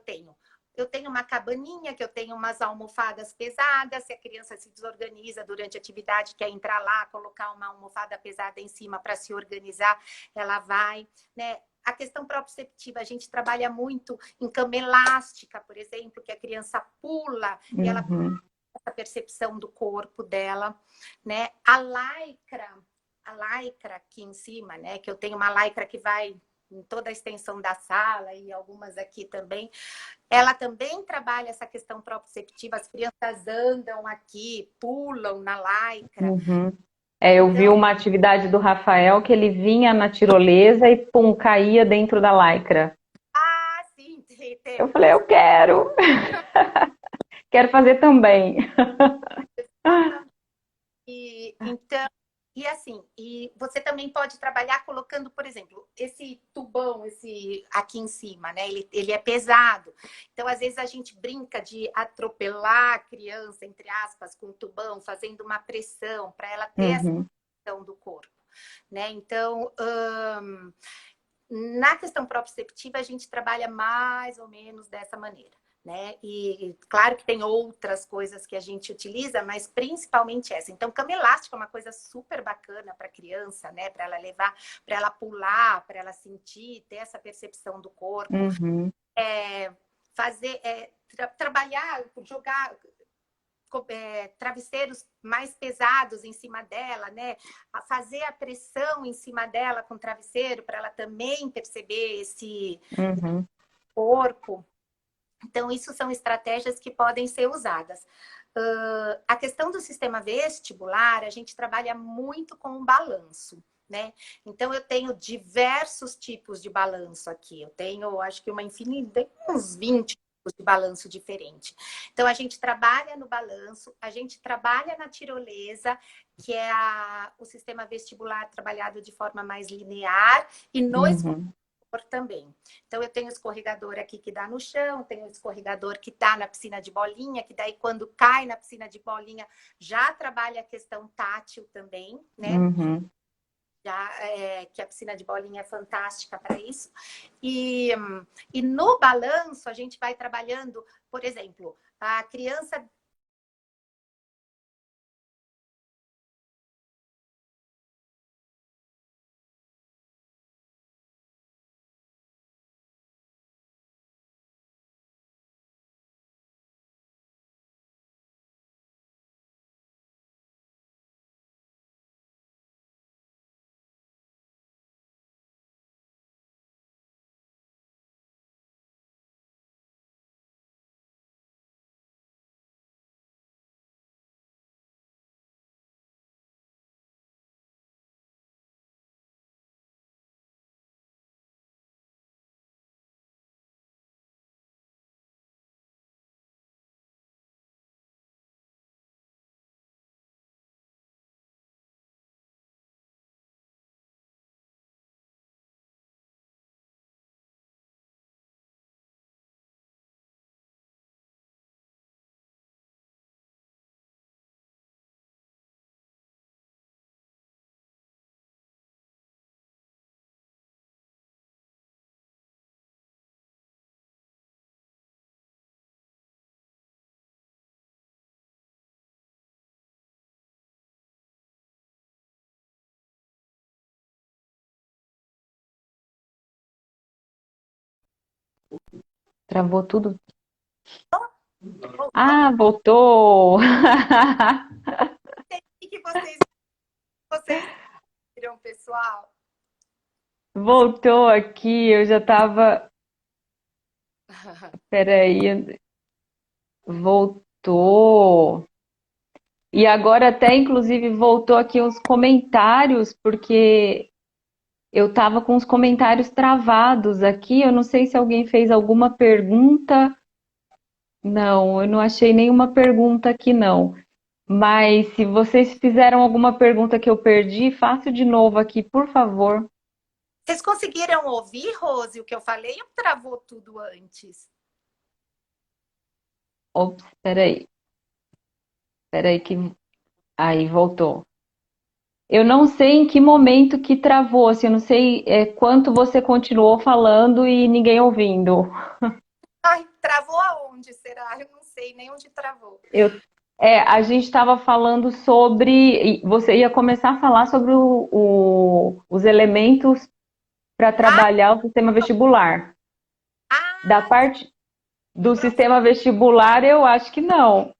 eu tenho uma cabaninha, que eu tenho umas almofadas pesadas. Se a criança se desorganiza durante a atividade, quer entrar lá, colocar uma almofada pesada em cima para se organizar, ela vai, né? A questão proprioceptiva, a gente trabalha muito em cama elástica, por exemplo, que a criança pula e ela tem Uhum, essa percepção do corpo dela, né? A lycra aqui em cima, né? Que eu tenho uma lycra que vai em toda a extensão da sala e algumas aqui também. Ela também trabalha essa questão proprioceptiva. As crianças andam aqui, pulam na lycra. uhum. É, eu vi Então, uma atividade do Rafael que ele vinha na tirolesa e pum, caía dentro da lycra. sim, Eu falei, eu quero, quero fazer também. então, e assim, e você também pode trabalhar colocando, por exemplo, esse tubão, esse aqui em cima, né? Ele é pesado. Então, às vezes, a gente brinca de atropelar a criança, entre aspas, com o tubão, fazendo uma pressão para ela ter essa Uhum. pressão do corpo, né? Então, na questão proprioceptiva, a gente trabalha mais ou menos dessa maneira. Né? E claro que tem outras coisas que a gente utiliza, mas principalmente essa. Então, cama elástica é uma coisa super bacana para criança, né? Para ela levar, para ela pular, para ela sentir, ter essa percepção do corpo, Uhum. fazer, trabalhar, jogar travesseiros mais pesados em cima dela, né? A fazer a pressão em cima dela com o travesseiro para ela também perceber esse Uhum. corpo. Então, isso são estratégias que podem ser usadas. A questão do sistema vestibular, a gente trabalha muito com o balanço, né? Então, eu tenho diversos tipos de balanço aqui. Eu tenho, acho que uma infinidade, uns 20 tipos de balanço diferente. Então, a gente trabalha no balanço, a gente trabalha na tirolesa, que é o sistema vestibular trabalhado de forma mais linear, e no Uhum. também. Então, eu tenho o escorregador aqui que dá no chão, tenho o escorregador que dá na piscina de bolinha, que daí quando cai na piscina de bolinha já trabalha a questão tátil também, né? Uhum. Já, que a piscina de bolinha é fantástica para isso. E, e no balanço, a gente vai trabalhando, por exemplo, a criança Travou tudo. voltou, Ah, voltou! o que vocês viram, pessoal? Voltou aqui, eu já tava. Peraí, voltou. Tô. E agora até, inclusive, voltou aqui os comentários, porque eu tava com os comentários travados aqui. Eu não sei se alguém fez alguma pergunta. Não, eu não achei nenhuma pergunta aqui, não. Mas se vocês fizeram alguma pergunta que eu perdi, faço de novo aqui, por favor. Vocês conseguiram ouvir, Rose, o que eu falei ou travou tudo antes? Ops, peraí. Peraí que... Aí, voltou. Eu não sei em que momento que travou, assim, eu não sei quanto você continuou falando e ninguém ouvindo. Ai, travou aonde, será? Eu não sei nem onde travou. Eu, a gente estava falando sobre. Você ia começar a falar sobre os elementos para Ah, trabalhar o sistema vestibular. Da ah, parte do prof... sistema vestibular, eu acho que não.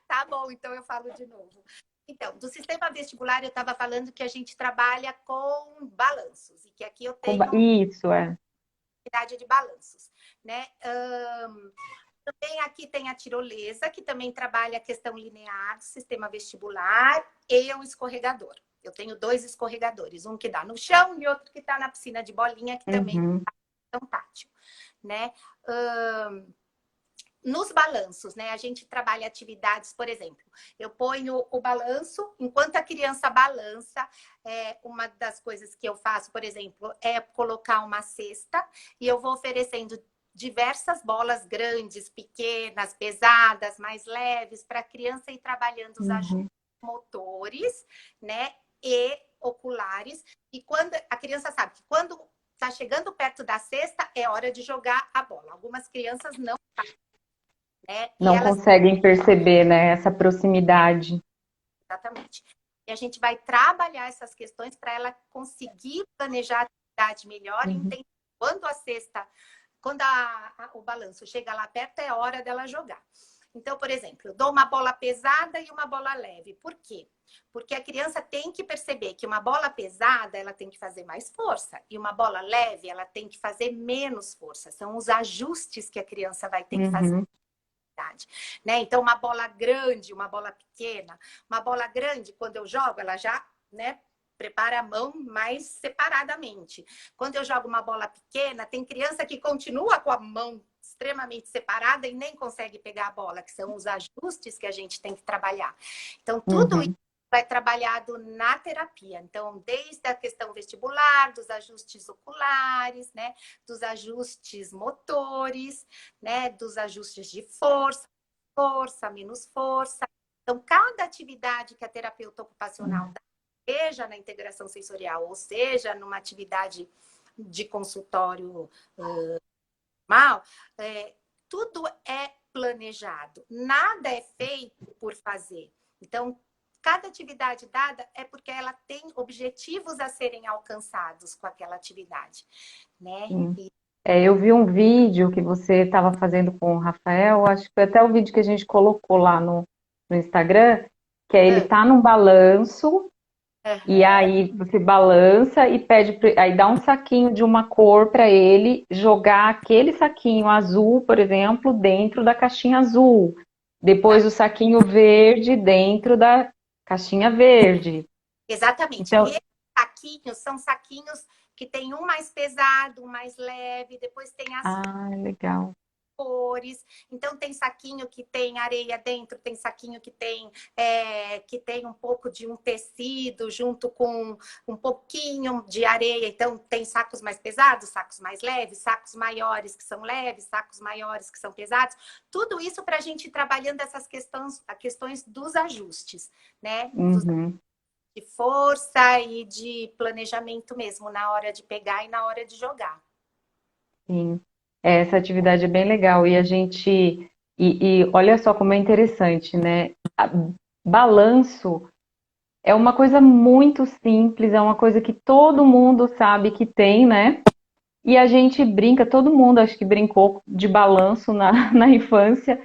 tá bom, então eu falo de novo. Então, do sistema vestibular, eu estava falando que a gente trabalha com balanços e que aqui eu tenho Isso, é. unidade de balanços, né? Também aqui tem a tirolesa, que também trabalha a questão linear do sistema vestibular e o escorregador. Eu tenho dois escorregadores, um que dá no chão e outro que está na piscina de bolinha, que também Uhum, é tátil, né? Nos balanços, né? A gente trabalha atividades, por exemplo, eu ponho o balanço, enquanto a criança balança, uma das coisas que eu faço, por exemplo, é colocar uma cesta e eu vou oferecendo diversas bolas grandes, pequenas, pesadas, mais leves, para a criança ir trabalhando os ajustes uhum, motores, né? E oculares. E quando a criança sabe que quando está chegando perto da cesta, é hora de jogar a bola. Algumas crianças não, né? E não elas conseguem perceber, né, essa proximidade. exatamente. E a gente vai trabalhar essas questões para ela conseguir planejar a atividade melhor e Uhum, entender quando a cesta, quando o balanço chega lá perto, é hora dela jogar. Então, por exemplo, eu dou uma bola pesada e uma bola leve. Por quê? Porque a criança tem que perceber que uma bola pesada, ela tem que fazer mais força. E uma bola leve, ela tem que fazer menos força. São os ajustes que a criança vai ter que fazer. uhum, Né? Então, uma bola grande, uma bola pequena. Uma bola grande, quando eu jogo, ela já, né, prepara a mão mais separadamente. Quando eu jogo uma bola pequena, tem criança que continua com a mão extremamente separada e nem consegue pegar a bola, que são os ajustes que a gente tem que trabalhar. Então, tudo isso uhum, vai trabalhado na terapia. Então, desde a questão vestibular, dos ajustes oculares, né, dos ajustes motores, né, dos ajustes de força, força, menos força. Então, cada atividade que a terapeuta ocupacional dá, seja na integração sensorial, ou seja, numa atividade de consultório normal, tudo é planejado. Nada é feito por fazer. Então, cada atividade dada é porque ela tem objetivos a serem alcançados com aquela atividade, né? sim. E, Eu vi um vídeo que você estava fazendo com o Rafael, acho que foi até o vídeo que a gente colocou lá no Instagram, que é ele tá num balanço e uhum, aí você balança e pede, aí dá um saquinho de uma cor para ele jogar aquele saquinho azul, por exemplo, dentro da caixinha azul. Depois o saquinho verde dentro da caixinha verde. exatamente. E Então, esses saquinhos são saquinhos que tem um mais pesado, um mais leve, depois tem as legal. cores. Então tem saquinho que tem areia dentro, tem saquinho que tem um pouco de um tecido junto com um pouquinho de areia. Então tem sacos mais pesados, sacos mais leves, sacos maiores que são leves, sacos maiores que são pesados. Tudo isso para a gente ir trabalhando essas questões dos ajustes, né? Uhum, De força e de planejamento mesmo na hora de pegar e na hora de jogar. sim. Essa atividade é bem legal. E a gente. E olha só como é interessante, né? Balanço é uma coisa muito simples, é uma coisa que todo mundo sabe que tem, né? E a gente brinca, todo mundo acho que brincou de balanço na infância,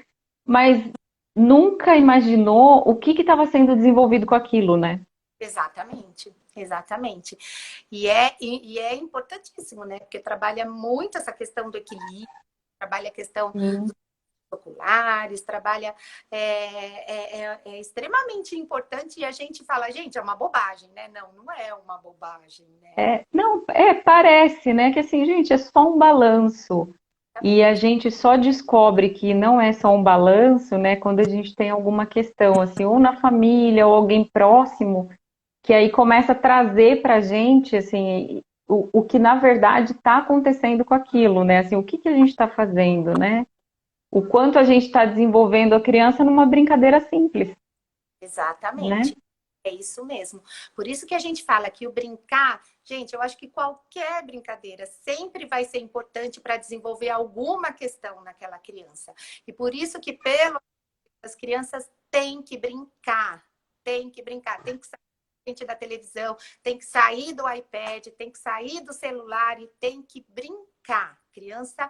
mas nunca imaginou o que estava sendo desenvolvido com aquilo, né? Exatamente, exatamente. E é importantíssimo, né? Porque trabalha muito essa questão do equilíbrio, trabalha a questão Sim. oculares, trabalha é extremamente importante e a gente fala, gente, é uma bobagem, né? Não, não é uma bobagem, né? Não, parece, né? Que assim, gente, é só um balanço. E a gente só descobre que não é só um balanço, né? Quando a gente tem alguma questão, assim, ou na família, ou alguém próximo, que aí começa a trazer pra gente, assim, o que na verdade está acontecendo com aquilo, né? Assim, o que a gente está fazendo, né? O quanto a gente está desenvolvendo a criança numa brincadeira simples, né? Exatamente. É isso mesmo. Por isso que a gente fala que o brincar, gente, eu acho que qualquer brincadeira sempre vai ser importante para desenvolver alguma questão naquela criança. E por isso que as crianças têm que brincar, tem que sair da frente da televisão, tem que sair do iPad, tem que sair do celular e tem que brincar. Criança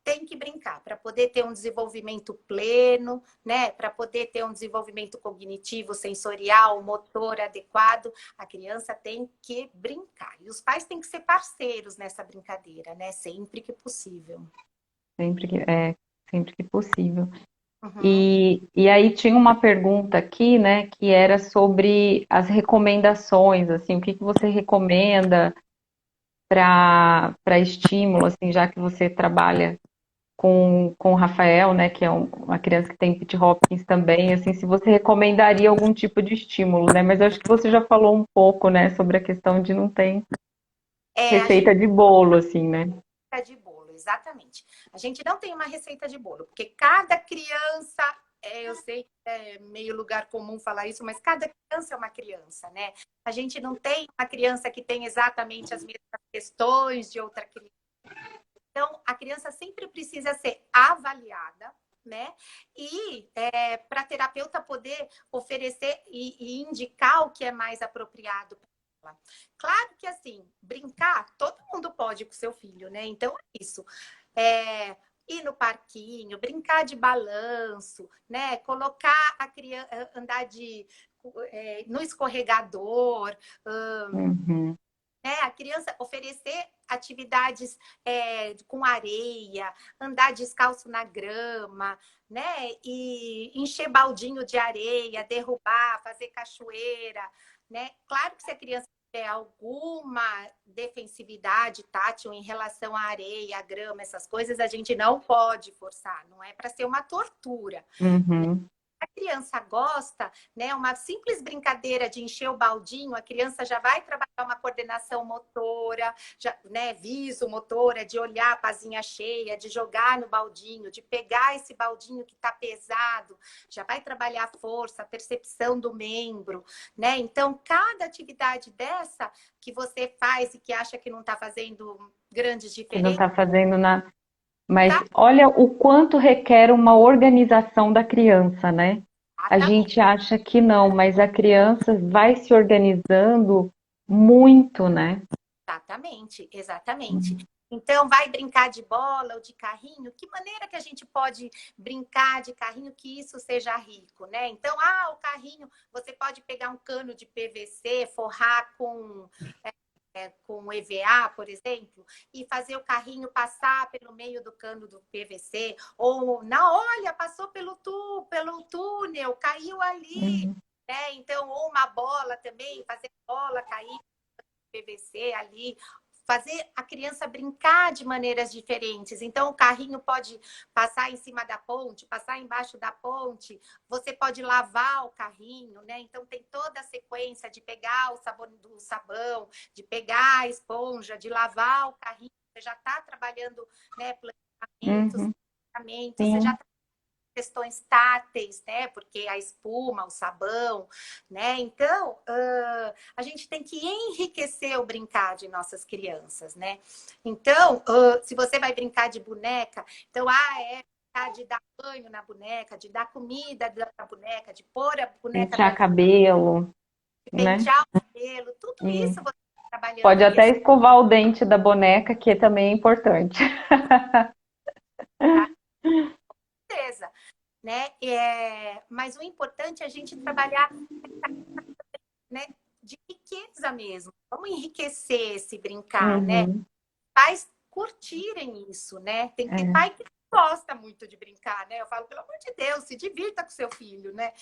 tem que brincar para poder ter um desenvolvimento pleno, né? Para poder ter um desenvolvimento cognitivo, sensorial, motor adequado, a criança tem que brincar. E os pais têm que ser parceiros nessa brincadeira, né? Sempre que possível. Sempre que possível. Uhum. E aí tinha uma pergunta aqui, né, que era sobre as recomendações, assim, o que você recomenda para estímulo, assim, já que você trabalha com o Rafael, né, que é uma criança que tem Pitt Hopkins também, assim, se você recomendaria algum tipo de estímulo, né? Mas eu acho que você já falou um pouco, né, sobre a questão de não ter A gente receita de bolo, assim, né? de bolo, exatamente. A gente não tem uma receita de bolo, porque cada criança, eu sei que é meio lugar comum falar isso, mas cada criança é uma criança, né? A gente não tem uma criança que tem exatamente as mesmas questões de outra criança. Então, a criança sempre precisa ser avaliada, né? E para a terapeuta poder oferecer e indicar o que é mais apropriado para ela. Claro que, assim, brincar, todo mundo pode com seu filho, né? Então, é isso. Ir no parquinho, brincar de balanço, né? Colocar a criança, andar no escorregador, Uhum. né? A criança oferecer atividades com areia, andar descalço na grama, né? E encher baldinho de areia, derrubar, fazer cachoeira, né? Claro que se a criança tiver alguma defensividade tátil em relação à areia, à grama, essas coisas, a gente não pode forçar, não é para ser uma tortura. Uhum. A criança gosta, né? Uma simples brincadeira de encher o baldinho, a criança já vai trabalhar uma coordenação motora, já, né? Visomotora, de olhar a pazinha cheia, de jogar no baldinho, de pegar esse baldinho que está pesado, já vai trabalhar a força, a percepção do membro, né? Então, cada atividade dessa que você faz e que acha que não está fazendo grandes Que não diferenças, está fazendo nada. Mas tá? olha o quanto requer uma organização da criança, né? A gente acha que não, mas a criança vai se organizando muito, né? Exatamente, exatamente. Então, vai brincar de bola ou de carrinho? Que maneira que a gente pode brincar de carrinho que isso seja rico, né? Então, o carrinho, você pode pegar um cano de PVC, forrar com EVA, por exemplo, e fazer o carrinho passar pelo meio do cano do PVC, ou, olha, passou pelo túnel, caiu ali, Uhum. né? Então, ou uma bola também, fazer bola cair PVC ali, fazer a criança brincar de maneiras diferentes. Então, o carrinho pode passar em cima da ponte, passar embaixo da ponte, você pode lavar o carrinho, né? Então, tem toda a sequência de pegar o sabão do sabão, de pegar a esponja, de lavar o carrinho. Você já está trabalhando, né, planejamentos, Uhum. você já Sim. está questões táteis, né? Porque a espuma, o sabão, né? Então, a gente tem que enriquecer o brincar de nossas crianças, né? Então, se você vai brincar de boneca, então, de dar banho na boneca, de dar comida na boneca, de pôr a boneca Pentear cabelo, de né? pentear o cabelo, tudo E isso você está trabalhando pode ali. até escovar o dente da boneca, que também é importante. Certeza, né? Mas o importante é a gente trabalhar, né, de riqueza mesmo. Vamos enriquecer esse brincar, né? Uhum. Faz curtirem isso, né? Tem É. pai que gosta muito de brincar, né? Eu falo, pelo amor de Deus, se divirta com seu filho, né?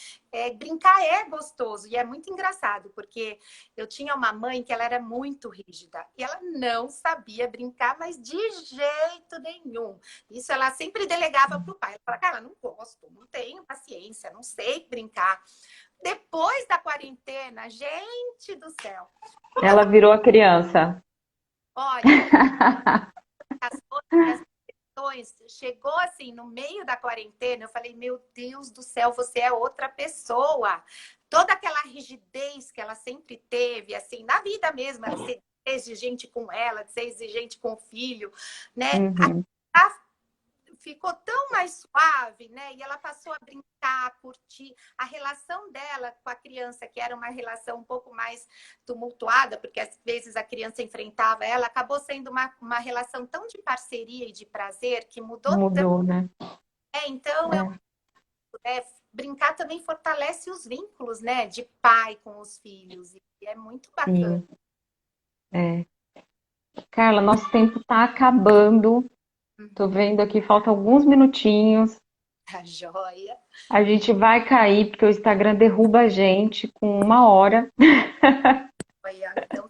Brincar é gostoso e é muito engraçado, porque eu tinha uma mãe que ela era muito rígida e ela não sabia brincar, mas de jeito nenhum. Isso ela sempre delegava para o pai. Ela falava, cara, não gosto, não tenho paciência, não sei brincar. Depois da quarentena, gente do céu, Ela virou a criança. olha, as outras questões, chegou assim, no meio da quarentena, eu falei, meu Deus do céu, você é outra pessoa. Toda aquela rigidez que ela sempre teve, assim, na vida mesmo, ela ser exigente com ela, de ser exigente com o filho, né? Uhum. Ficou tão mais suave, né? E ela passou a brincar, a curtir. A relação dela com a criança, que era uma relação um pouco mais tumultuada, porque às vezes a criança enfrentava ela, acabou sendo uma relação tão de parceria e de prazer que mudou tanto. Mudou, né? Então, É, brincar também fortalece os vínculos, né? De pai com os filhos. E é muito bacana. sim. É. Carla, nosso tempo está acabando. Tô Uhum. vendo aqui, falta alguns minutinhos. Tá joia. A gente vai cair porque o Instagram derruba a gente com 1 hora. Joia. Então,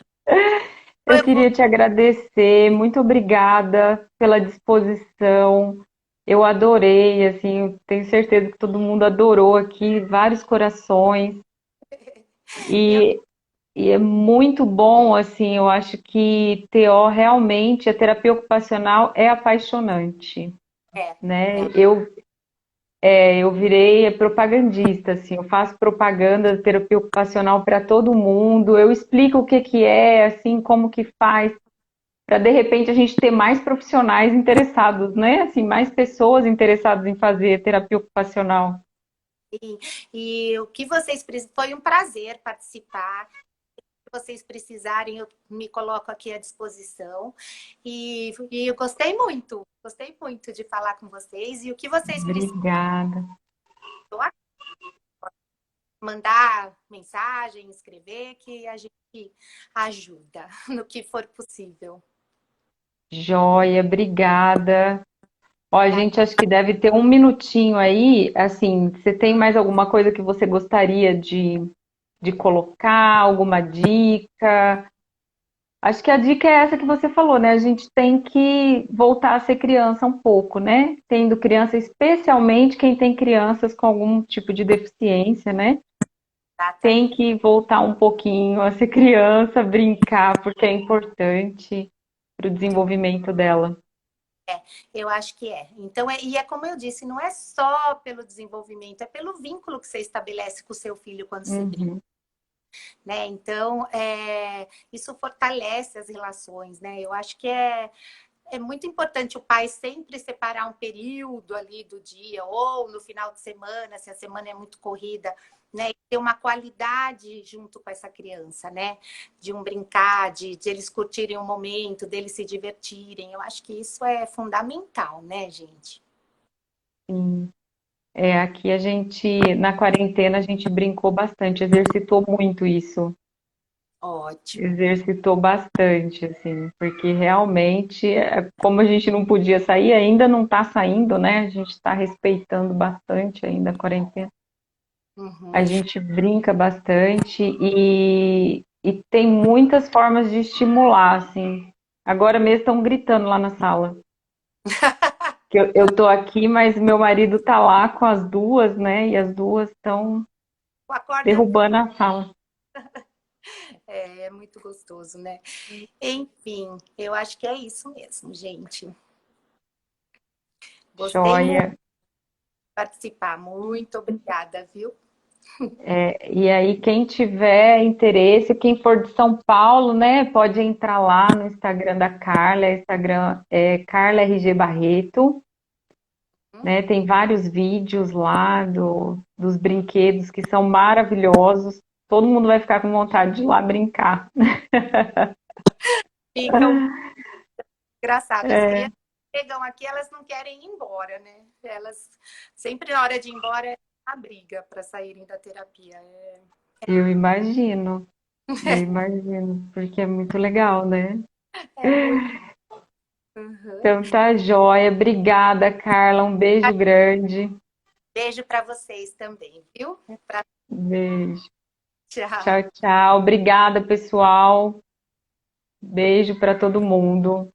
Eu eu vou. queria te agradecer, muito obrigada pela disposição. Eu adorei, assim, eu tenho certeza que todo mundo adorou aqui, vários corações. Eu, E, e é muito bom, assim, eu acho que TO realmente, a terapia ocupacional é apaixonante, é, né? Eu virei propagandista, assim, eu faço propaganda de terapia ocupacional para todo mundo, eu explico o que que é, assim, como que faz, para de repente a gente ter mais profissionais interessados, né? Assim, mais pessoas interessadas em fazer terapia ocupacional. e o que vocês foi um prazer participar. Vocês precisarem, eu me coloco aqui à disposição. E eu gostei muito de falar com vocês. E o que vocês precisam, Obrigada. mandar mensagem, escrever, que a gente ajuda no que for possível. Joia, obrigada. Ó, a Tá? gente acho que deve ter um minutinho aí, assim, você tem mais alguma coisa que você gostaria de colocar, alguma dica? Acho que a dica é essa que você falou, né? A gente tem que voltar a ser criança um pouco, né? Tendo criança, especialmente quem tem crianças com algum tipo de deficiência, né? Tem Exatamente. que voltar um pouquinho a ser criança, brincar, porque é importante para o desenvolvimento dela. Eu acho que é. Então, e é como eu disse, não é só pelo desenvolvimento, é pelo vínculo que você estabelece com o seu filho quando você brinca. Uhum. Né? Então, isso fortalece as relações, né? Eu acho que é muito importante o pai sempre separar um período ali do dia ou no final de semana, se a semana é muito corrida, né? E ter uma qualidade junto com essa criança, né? De um brincar, de eles curtirem o momento, deles se divertirem. Eu acho que isso é fundamental, né, gente? Sim. É, aqui a gente, na quarentena, a gente brincou bastante, exercitou muito isso. Ótimo. Exercitou bastante, assim, porque realmente, como a gente não podia sair, ainda não está saindo, né? A gente está respeitando bastante ainda a quarentena. Uhum. A gente brinca bastante e tem muitas formas de estimular, assim. Agora mesmo estão gritando lá na sala. Que eu tô aqui, mas meu marido tá lá com as duas, né? E as duas estão Acorda, derrubando a sala. é muito gostoso, né? Enfim, eu acho que é isso mesmo, gente. Gostei muito Joia. de participar. Muito obrigada, viu? E aí, quem tiver interesse, quem for de São Paulo, né, pode entrar lá no Instagram da Carla. Instagram é Carla RG Barreto, né? Tem vários vídeos lá dos brinquedos que são maravilhosos. Todo mundo vai ficar com vontade de ir lá brincar. Ficam engraçado. As É, crianças chegam aqui, elas não querem ir embora, né? Elas sempre na hora de ir embora é uma briga para saírem da terapia. eu imagino, eu imagino, porque é muito legal, né? É muito. Uhum. Então tá joia. Obrigada, Carla. Um beijo grande. Beijo para vocês também, viu? Beijo. Tchau. Tchau, tchau. Obrigada, pessoal. Beijo para todo mundo.